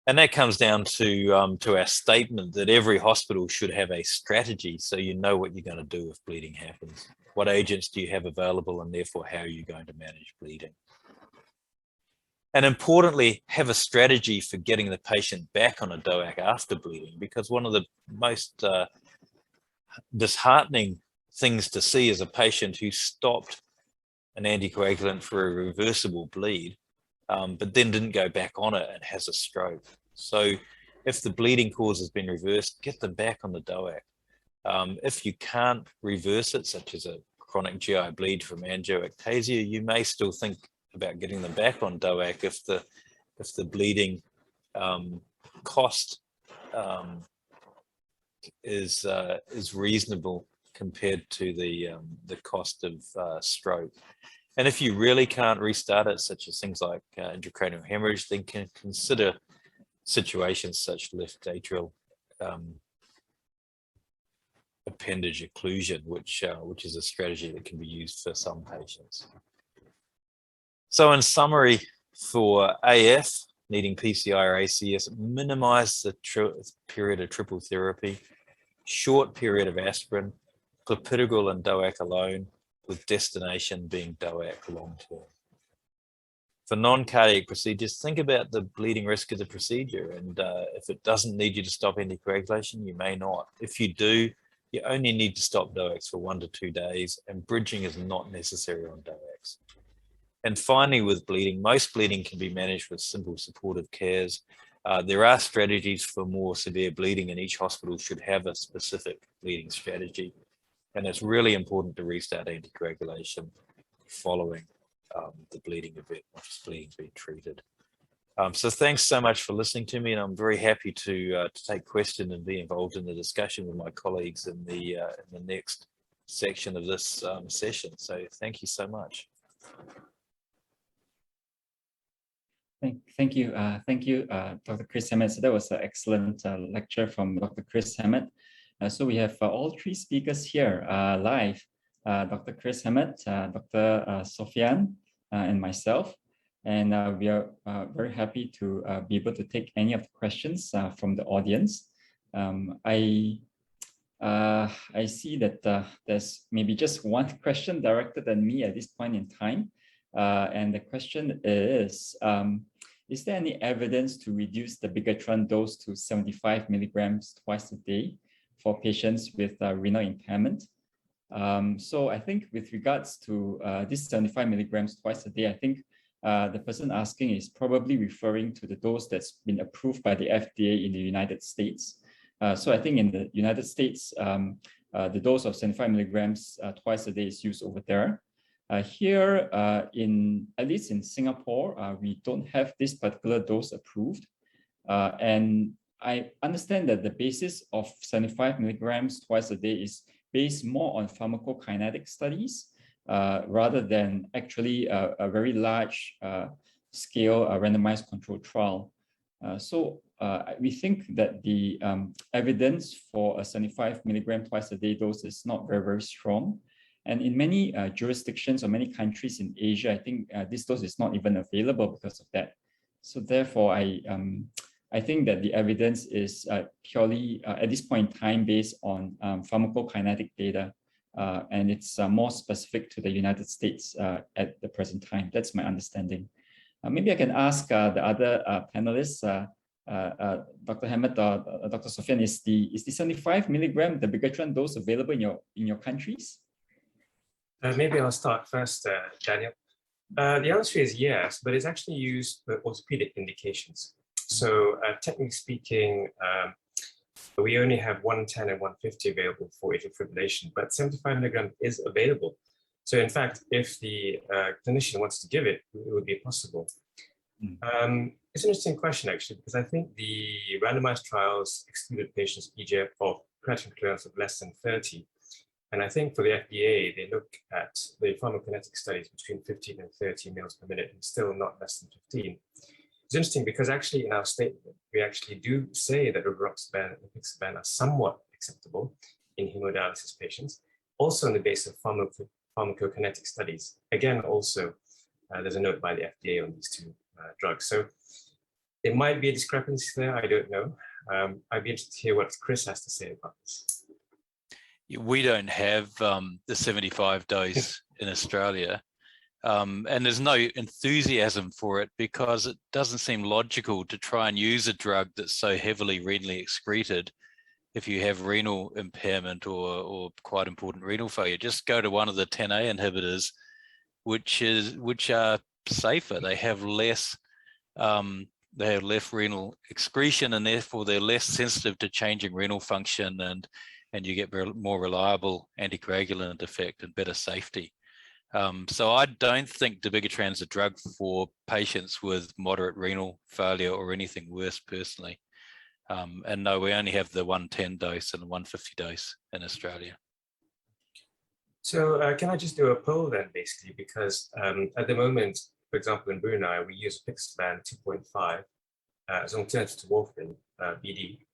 And that comes down to our statement that every hospital should have a strategy so you know what you're going to do if bleeding happens. What agents do you have available, and therefore how are you going to manage bleeding? And importantly, have a strategy for getting the patient back on a DOAC after bleeding, because one of the most disheartening things to see is a patient who stopped an anticoagulant for a reversible bleed, but then didn't go back on it and has a stroke. So if the bleeding cause has been reversed, get them back on the DOAC. If you can't reverse it, such as a chronic GI bleed from angioectasia, you may still think about getting them back on DOAC if the bleeding cost is reasonable compared to the cost of stroke. And if you really can't restart it, such as things like intracranial hemorrhage, then can consider situations such as left atrial appendage occlusion, which is a strategy that can be used for some patients. So in summary, For AF, needing PCI or ACS, minimize the period of triple therapy, short period of aspirin, clopidogrel and DOAC alone, with destination being DOAC long-term. For non-cardiac procedures, think about the bleeding risk of the procedure, and if it doesn't need you to stop anticoagulation, you may not. If you do, you only need to stop DOACs for 1 to 2 days, and bridging is not necessary on DOACs. And finally, with bleeding, most bleeding can be managed with simple supportive cares. There are strategies for more severe bleeding, and each hospital should have a specific bleeding strategy. And it's really important to restart anticoagulation following the bleeding event, not just bleeding being treated. So thanks so much for listening to me, and I'm very happy to take questions and be involved in the discussion with my colleagues in the next section of this session. So thank you so much. Thank you, Dr. Chris Hammett. So that was an excellent lecture from Dr. Chris Hammett. So we have all 3 speakers here live, Dr. Chris Hammett, Dr. Sofian, and myself. And we are very happy to be able to take any of the questions from the audience. I see that there's maybe just one question directed at me at this point in time. And the question is there any evidence to reduce the bigatron dose to 75 milligrams twice a day for patients with renal impairment? So I think with regards to this 75 milligrams twice a day, I think the person asking is probably referring to the dose that's been approved by the FDA in the United States. So I think in the United States, the dose of 75 milligrams twice a day is used over there. Here, at least in Singapore, we don't have this particular dose approved. And I understand that the basis of 75 milligrams twice a day is based more on pharmacokinetic studies rather than actually a very large scale randomized controlled trial. So we think that the evidence for a 75 milligram twice a day dose is not very, very strong. And in many jurisdictions or many countries in Asia, I think this dose is not even available because of that. So therefore, I think that the evidence is purely, at this point in time, based on pharmacokinetic data, and it's more specific to the United States at the present time. That's my understanding. Maybe I can ask the other panelists, Dr. Hammett or Dr. Sofian, is the 75 milligram, the bigatron dose available in your countries? Maybe I'll start first, Daniel. The answer is yes, but it's actually used for orthopedic indications. So technically speaking, we only have 110 and 150 available for atrial fibrillation, but 75 milligram is available. So in fact, if the clinician wants to give it, it would be possible. It's an interesting question, actually, because I think the randomized trials excluded patients EGF of creatinine clearance of less than 30. And I think for the FDA, they look at the pharmacokinetic studies between 15 and 30 mils per minute and still not less than 15. It's interesting because actually in our statement, we actually do say that rivaroxaban and apixaban are somewhat acceptable in hemodialysis patients, also on the basis of pharmacokinetic studies. Again, also, there's a note by the FDA on these 2 drugs. So there might be a discrepancy there, I don't know. I'd be interested to hear what Chris has to say about this. We don't have the 75 dose in Australia, and there's no enthusiasm for it because it doesn't seem logical to try and use a drug that's so heavily renally excreted if you have renal impairment or quite important renal failure. Just go to one of the 10A inhibitors, which are safer. They have less renal excretion, and therefore they're less sensitive to changing renal function, and you get more reliable anticoagulant effect and better safety. So I don't think dabigatran is a drug for patients with moderate renal failure or anything worse personally. And no, we only have the 110 dose and the 150 dose in Australia. So can I just do a poll then, basically, because at the moment, for example, in Brunei, we use apixaban 2.5 as an alternative to warfarin, BD.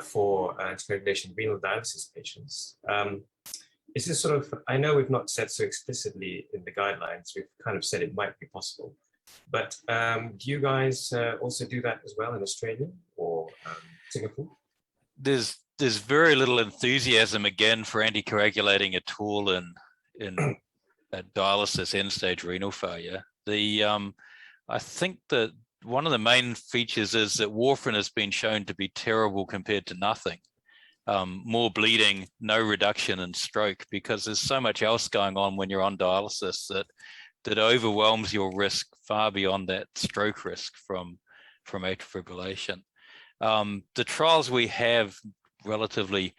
For anticoagulation renal dialysis patients. Is this sort of, I know we've not said so explicitly in the guidelines, we've kind of said it might be possible, But do you guys also do that as well in Australia or Singapore? There's very little enthusiasm again for anticoagulating at all in dialysis end-stage renal failure. I think that one of the main features is that warfarin has been shown to be terrible compared to nothing. More bleeding, no reduction in stroke, because there's so much else going on when you're on dialysis that overwhelms your risk far beyond that stroke risk from atrial fibrillation. The trials we have relatively,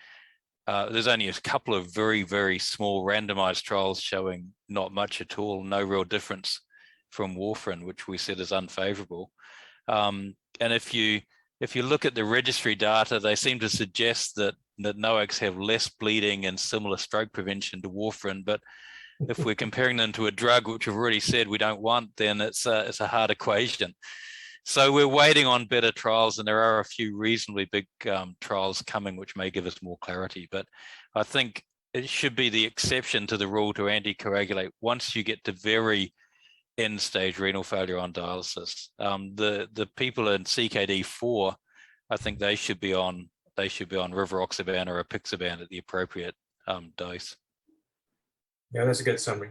there's only a couple of very, very small randomized trials showing not much at all, no real difference from warfarin, which we said is unfavorable. And if you look at the registry data, they seem to suggest that DOACs have less bleeding and similar stroke prevention to warfarin. But if we're comparing them to a drug, which we've already said we don't want, then it's a hard equation. So we're waiting on better trials, and there are a few reasonably big trials coming, which may give us more clarity. But I think it should be the exception to the rule to anticoagulate once you get to very end-stage renal failure on dialysis. The people in CKD4, I think they should be on rivaroxaban or apixaban at the appropriate dose. Yeah, that's a good summary.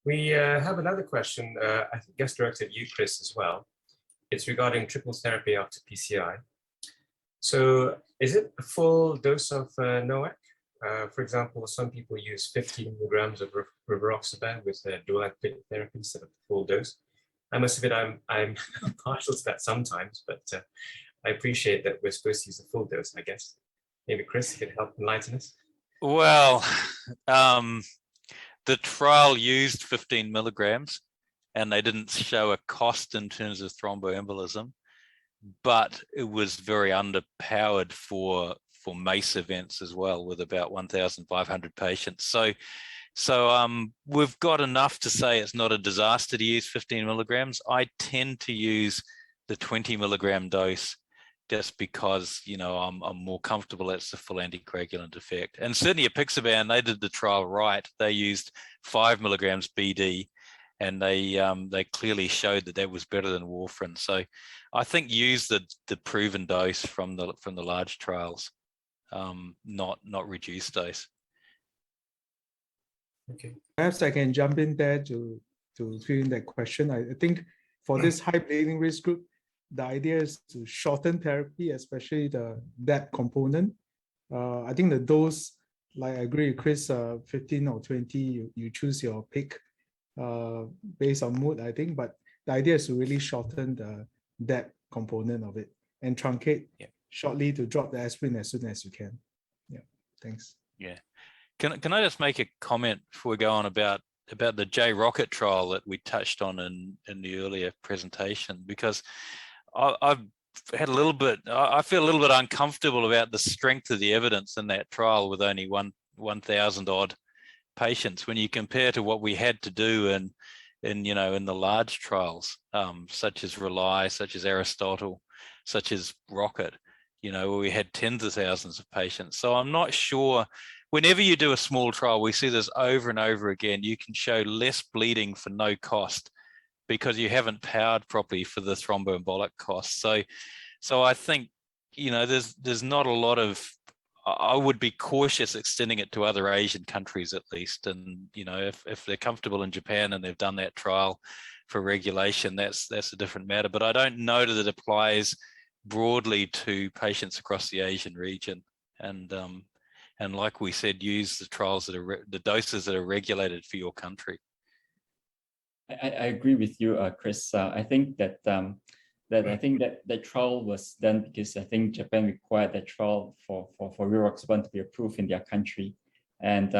We have another question, I guess directed at you, Chris, as well. It's regarding triple therapy after PCI. So is it a full dose of NOAC? For example, some people use 15 milligrams of rivaroxaban with dual therapy instead of the full dose. I must admit I'm partial to that sometimes, but I appreciate that we're supposed to use the full dose, I guess. Maybe Chris could help enlighten us. Well, the trial used 15 milligrams, and they didn't show a cost in terms of thromboembolism, but it was very underpowered for MACE events as well, with about 1,500 patients. So we've got enough to say it's not a disaster to use 15 milligrams. I tend to use the 20 milligram dose just because, you know, I'm more comfortable that's the full anticoagulant effect. And certainly apixaban, they did the trial right. They used 5 milligrams BD, and they clearly showed that was better than warfarin. So I think use the proven dose from the large trials, not reduced dose. Okay. Perhaps I can jump in there to fill in that question. I think for this high bleeding risk group, the idea is to shorten therapy, especially that component. I think the dose, like I agree with Chris, 15 or 20, you choose your pick based on mood, I think. But the idea is to really shorten that component of it and truncate shortly to drop the aspirin as soon as you can. Yeah, thanks. Yeah. Can I just make a comment before we go on about the J-Rocket trial that we touched on in the earlier presentation? Because I've had I feel a little bit uncomfortable about the strength of the evidence in that trial with only 1,000 odd patients when you compare to what we had to do in the large trials, such as Rely, such as Aristotle, such as Rocket, where we had tens of thousands of patients. So I'm not sure. Whenever you do a small trial, we see this over and over again. You can show less bleeding for no cost because you haven't powered properly for the thromboembolic costs. So I think, there's not a lot of, I would be cautious extending it to other Asian countries at least. And, if they're comfortable in Japan and they've done that trial for regulation, that's a different matter. But I don't know that it applies broadly to patients across the Asian region. And like we said, use the trials the doses that are regulated for your country. I agree with you, Chris. I think that that trial was done because I think Japan required that trial for rivaroxaban to be approved in their country, and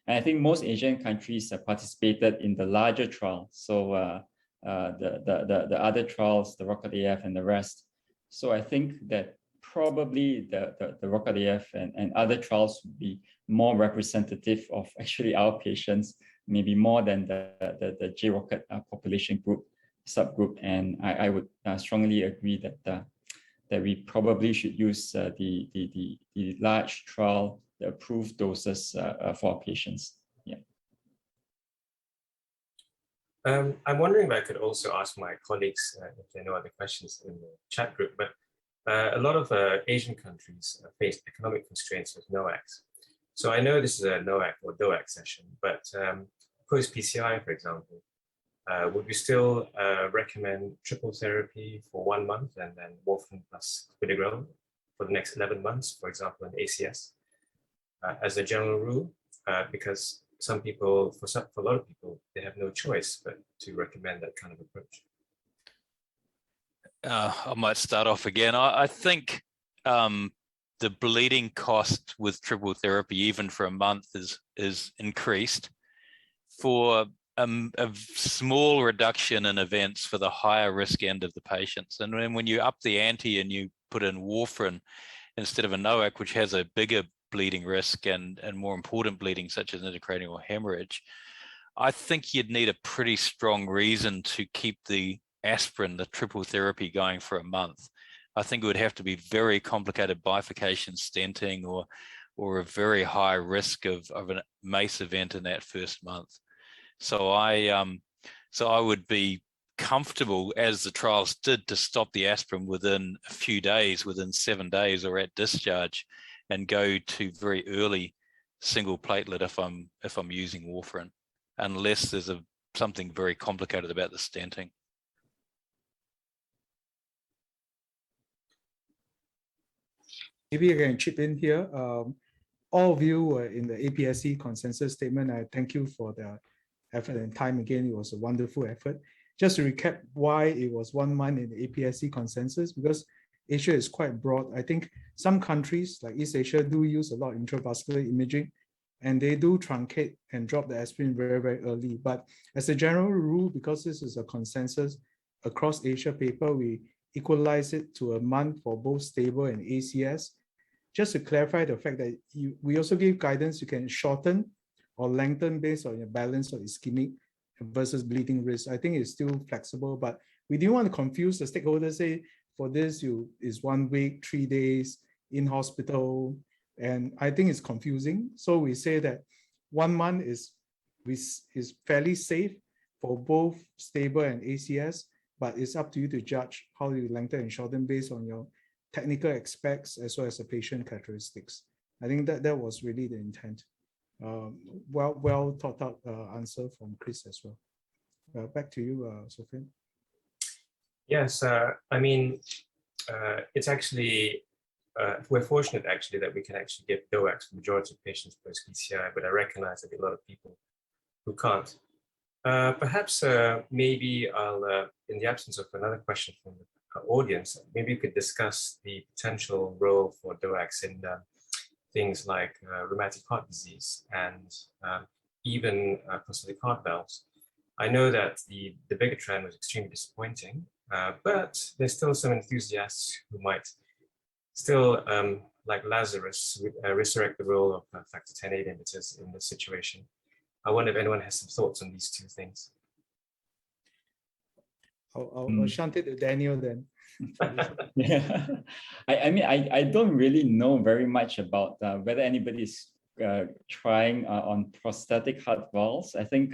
I think most Asian countries participated in the larger trial. So the other trials, the Rocket AF and the rest. So I think that probably the Rocket AF and other trials would be more representative of actually our patients, maybe more than the J-Rocket population subgroup. And I would strongly agree that we probably should use the large trial, the approved doses for our patients. Yeah. I'm wondering if I could also ask my colleagues if they know other questions in the chat group, but a lot of Asian countries face economic constraints with NOACs. So I know this is a NOAC or DOAC session, but post-PCI, for example, would we still recommend triple therapy for 1 month and then warfarin plus clopidogrel for the next 11 months, for example, in ACS, as a general rule? Because some people, for a lot of people, they have no choice but to recommend that kind of approach. I might start off again. I think the bleeding cost with triple therapy, even for a month, is increased. For a small reduction in events for the higher risk end of the patients. And when you up the ante and you put in warfarin instead of a NOAC, which has a bigger bleeding risk and more important bleeding, such as intracranial hemorrhage, I think you'd need a pretty strong reason to keep the aspirin, the triple therapy, going for a month. I think it would have to be very complicated bifurcation stenting or a very high risk of a MACE event in that first month. So I would be comfortable, as the trials did, to stop the aspirin within a few days, within 7 days or at discharge, and go to very early single platelet if I'm using warfarin, unless there's something very complicated about the stenting. Maybe I can chip in here. All of you were in the APSC consensus statement. I thank you for the effort and time. Again, it was a wonderful effort. Just to recap why it was 1 month in the APSC consensus, because Asia is quite broad. I think some countries like East Asia do use a lot of intravascular imaging, and they do truncate and drop the aspirin very, very early. But as a general rule, because this is a consensus across Asia paper, we equalize it to a month for both stable and ACS. Just to clarify the fact that we also give guidance, you can shorten or lengthen based on your balance of ischemic versus bleeding risk. I think it's still flexible, but we didn't want to confuse the stakeholders. Say for this, is 1 week, 3 days in hospital, and I think it's confusing. So we say that 1 month is fairly safe for both stable and ACS, but it's up to you to judge how you lengthen and shorten based on your technical aspects as well as the patient characteristics. I think that was really the intent. Well thought out answer from Chris as well. Back to you, Sofian. Yes, I mean, it's actually, we're fortunate actually that we can actually give DOACs for the majority of patients post-PCI, but I recognize that there are a lot of people who can't. Perhaps maybe I'll, in the absence of another question from the audience, maybe we could discuss the potential role for DOACs in things like rheumatic heart disease and even prosthetic heart valves. I know that the bigger trend was extremely disappointing, but there's still some enthusiasts who might still, like Lazarus, resurrect the role of factor 10A inhibitors in this situation. I wonder if anyone has some thoughts on these two things. I'll shunt it to Daniel then. Yeah, I mean, I don't really know very much about whether anybody's trying on prosthetic heart valves. I think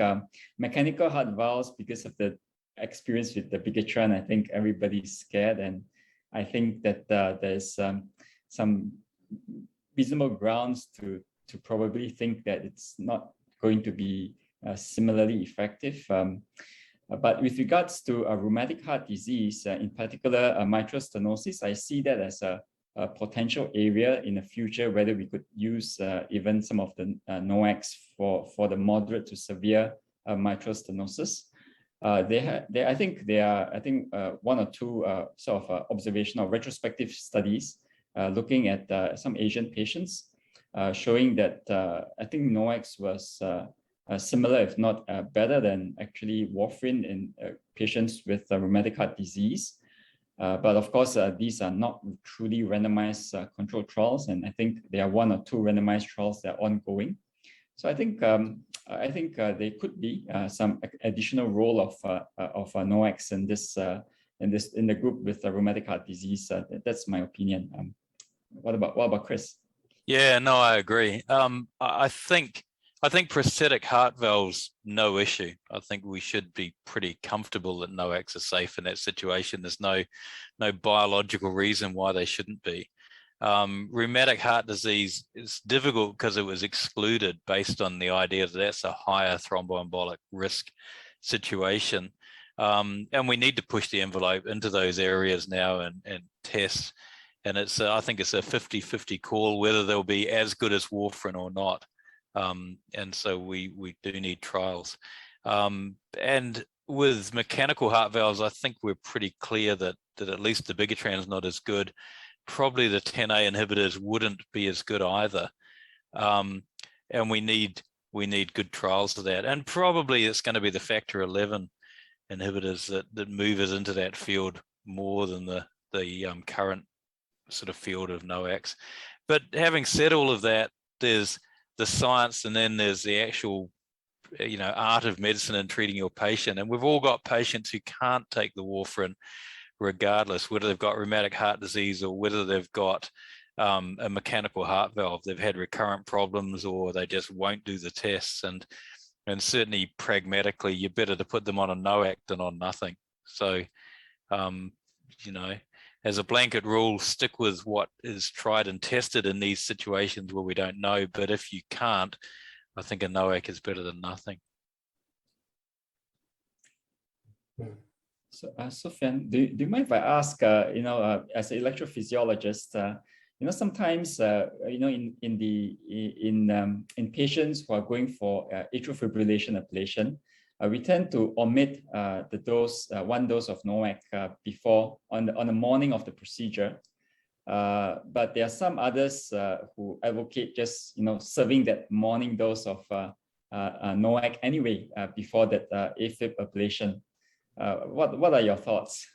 mechanical heart valves, because of the experience with the bigatron, I think everybody's scared, and I think that there's some reasonable grounds to probably think that it's not going to be similarly effective. But with regards to rheumatic heart disease, in particular mitral stenosis, I see that as a potential area in the future, whether we could use even some of the NOACs for the moderate to severe mitral stenosis. I think there are 1 or 2 sort of observational retrospective studies looking at some Asian patients, showing that I think NOACs was similar, if not better than actually warfarin in patients with rheumatic heart disease. But of course, these are not truly randomized controlled trials, and I think there are 1 or 2 randomized trials that are ongoing. So I think there could be some additional role of NOACs in the group with rheumatic heart disease. That's my opinion. What about Chris? Yeah, no, I agree. I think I think prosthetic heart valves, no issue. I think we should be pretty comfortable that NOACs are safe in that situation. There's no biological reason why they shouldn't be. Rheumatic heart disease is difficult because it was excluded based on the idea that that's a higher thromboembolic risk situation. And we need to push the envelope into those areas now and test. And it's I think it's a 50-50 call whether they'll be as good as warfarin or not. And so we do need trials. And with mechanical heart valves, I think we're pretty clear that at least the bigatran's not as good. Probably the 10A inhibitors wouldn't be as good either. And we need good trials of that. And probably it's going to be the factor 11 inhibitors that move us into that field more than the current sort of field of NOACs. But having said all of that, there's the science, and then there's the actual, art of medicine and treating your patient. And we've all got patients who can't take the warfarin, regardless whether they've got rheumatic heart disease or whether they've got a mechanical heart valve. They've had recurrent problems, or they just won't do the tests. And certainly pragmatically, you're better to put them on a NOAC than on nothing. So, as a blanket rule, stick with what is tried and tested in these situations where we don't know. But if you can't, I think a NOAC is better than nothing. So, Sofian, do you mind if I ask, as an electrophysiologist, sometimes, in patients who are going for atrial fibrillation ablation, we tend to omit the dose, one dose of NOAC before on the morning of the procedure. But there are some others who advocate just serving that morning dose of NOAC anyway before that Afib ablation. What are your thoughts,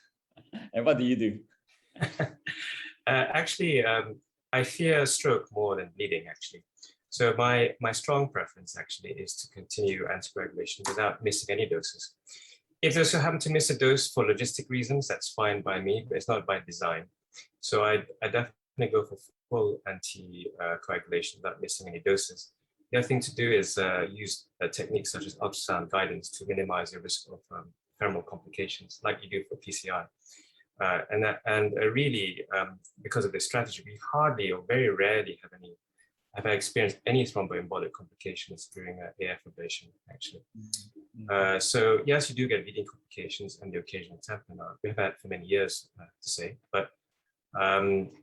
and what do you do? Actually, I fear stroke more than bleeding, actually. So my strong preference actually is to continue anticoagulation without missing any doses. If they also happen to miss a dose for logistic reasons, that's fine by me, but it's not by design. So I definitely go for full anticoagulation without missing any doses. The other thing to do is use techniques such as ultrasound guidance to minimize the risk of femoral complications, like you do for PCI. Really, because of this strategy, we hardly or very rarely have I experienced any thromboembolic complications during AF ablation, actually. So yes, you do get bleeding complications and the occasional tamponade. We've had for many years, to say, but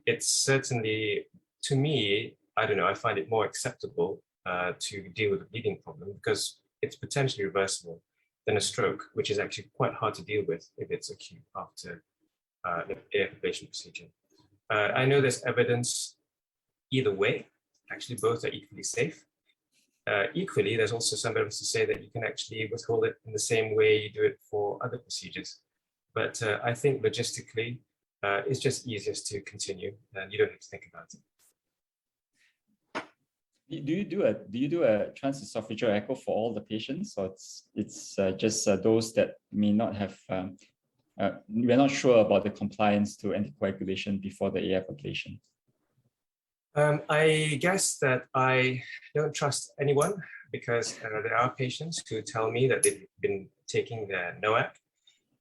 it's certainly, to me, I don't know, I find it more acceptable to deal with a bleeding problem because it's potentially reversible than a stroke, which is actually quite hard to deal with if it's acute after the AF ablation procedure. I know there's evidence either way. Actually, both are equally safe. Equally, there's also some evidence to say that you can actually withhold it in the same way you do it for other procedures. But I think logistically, it's just easiest to continue, and you don't have to think about it. Do you do a transesophageal echo for all the patients, or it's just those that may not have? We're not sure about the compliance to anticoagulation before the AF ablation. I guess that I don't trust anyone because there are patients who tell me that they've been taking their NOAC,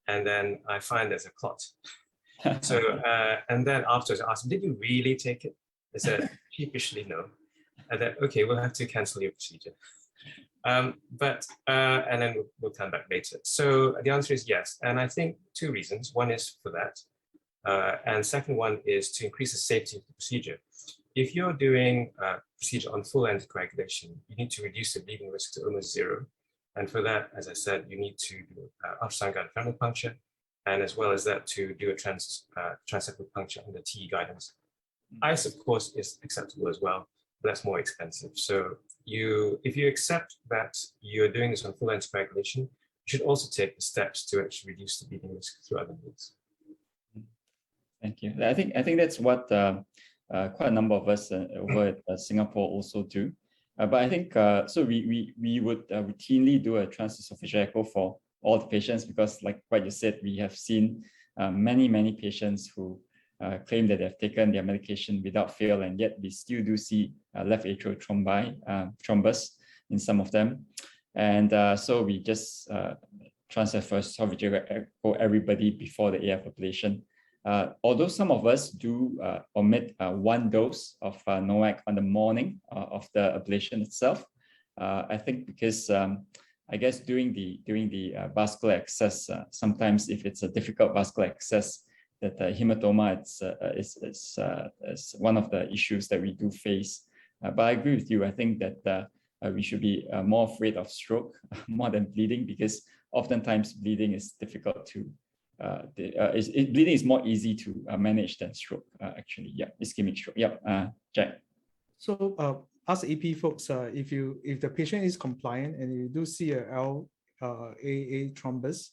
and then I find there's a clot. So, and then afterwards I ask them, did you really take it? They said, sheepishly no. And then, okay, we'll have to cancel your procedure. And then we'll come back later. So the answer is yes. And I think two reasons. One is for that. And second one is to increase the safety of the procedure. If you're doing a procedure on full anticoagulation, you need to reduce the bleeding risk to almost zero. And for that, as I said, you need to do ultrasound guided femoral puncture, and as well as that, to do a transeptal puncture under TE guidance. ICE, of course, is acceptable as well, but that's more expensive. So if you accept that you're doing this on full anticoagulation, you should also take the steps to actually reduce the bleeding risk through other means. Thank you. I think that's what quite a number of us over at Singapore also do. But I think so we would routinely do a transesophageal echo for all the patients because, like what you said, we have seen many patients who claim that they've taken their medication without fail, and yet we still do see left atrial thrombus. in some of them. And so we just transfer first esophageal echo everybody before the AF ablation. Although some of us do omit one dose of NOAC on the morning of the ablation itself, I think because I guess during the vascular access, sometimes if it's a difficult vascular access, that the hematoma is one of the issues that we do face. But I agree with you. I think that we should be more afraid of stroke more than bleeding, because oftentimes bleeding is difficult to. Bleeding is more easy to manage than stroke. Actually, yeah, ischemic stroke. Yeah, Jack. So, us AP folks, if the patient is compliant and you do see a LAA thrombus,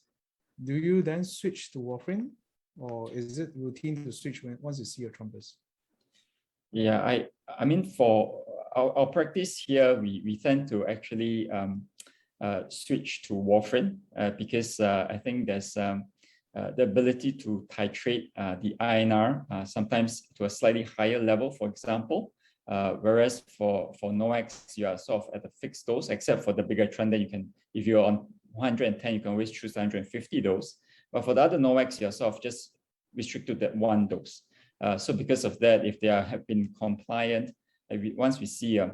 do you then switch to warfarin, or is it routine to switch once you see a thrombus? Yeah, I mean, for our practice here, we tend to actually switch to warfarin because I think there's the ability to titrate the INR sometimes to a slightly higher level, for example. Whereas for NOACs, you are sort of at a fixed dose, except for the bigger trend that you can, if you're on 110, you can always choose 150 dose. But for the other NOACs, you're sort of just restricted to that one dose. So because of that, if they have been compliant, once we see a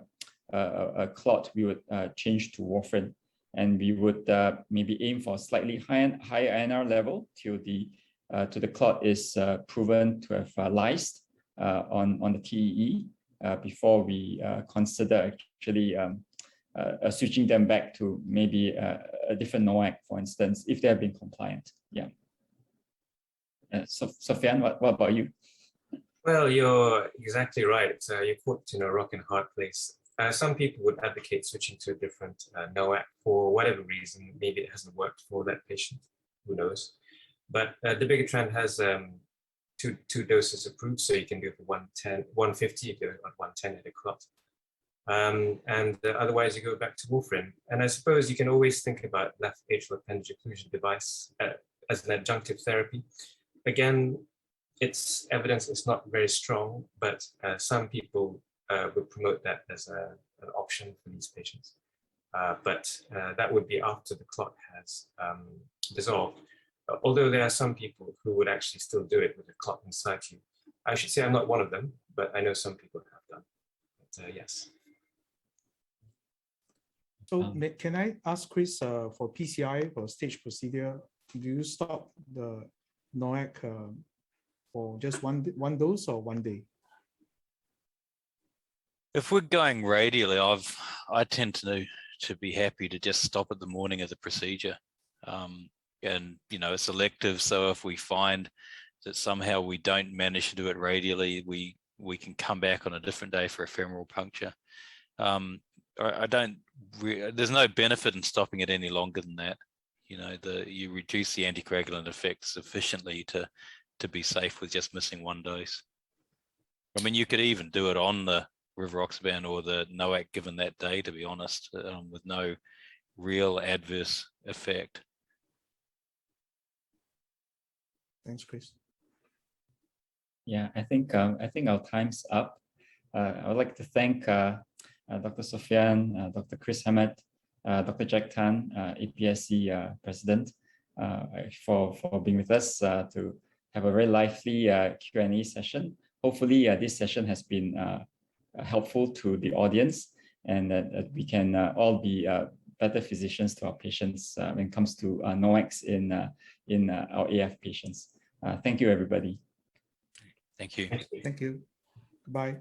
clot, we would change to warfarin, and we would maybe aim for a slightly higher INR level till the clot is proven to have lysed on the TEE. Before we consider actually switching them back to maybe a different NOAC, for instance, if they have been compliant. Yeah. So, Sofian, what about you? Well, you're exactly right. You're caught in a rock and hard place. Some people would advocate switching to a different NOAC for whatever reason. Maybe it hasn't worked for that patient. Who knows? But the bigger trend has two doses approved, so you can do it for 110, 150 if you're on 110 at a clot. And otherwise you go back to warfarin. And I suppose you can always think about left atrial appendage occlusion device as an adjunctive therapy. Again, its evidence is not very strong, but some people would promote that as an option for these patients. But that would be after the clot has dissolved. Although there are some people who would actually still do it with a clot inside you. I should say I'm not one of them, but I know some people have done. But, yes. So can I ask Chris, for PCI, for stage procedure, do you stop the NOAC for just one dose or 1 day? If we're going radially, I tend to be happy to just stop at the morning of the procedure. And it's elective, so if we find that somehow we don't manage to do it radially, we can come back on a different day for a femoral puncture. There's no benefit in stopping it any longer than that. You reduce the anticoagulant effect sufficiently to be safe with just missing one dose. I mean, you could even do it on the rivaroxaban or the NOAC given that day, to be honest, with no real adverse effect. Thanks, Chris. Yeah, I think our time's up. I would like to thank Dr. Sofian, Dr. Chris Hammett, Dr. Jack Tan, APSC President, for being with us to have a very lively Q&A session. Hopefully, this session has been helpful to the audience, and that we can all be better physicians to our patients when it comes to NOACs in our AF patients. Thank you, everybody. Thank you. Thank you. Goodbye.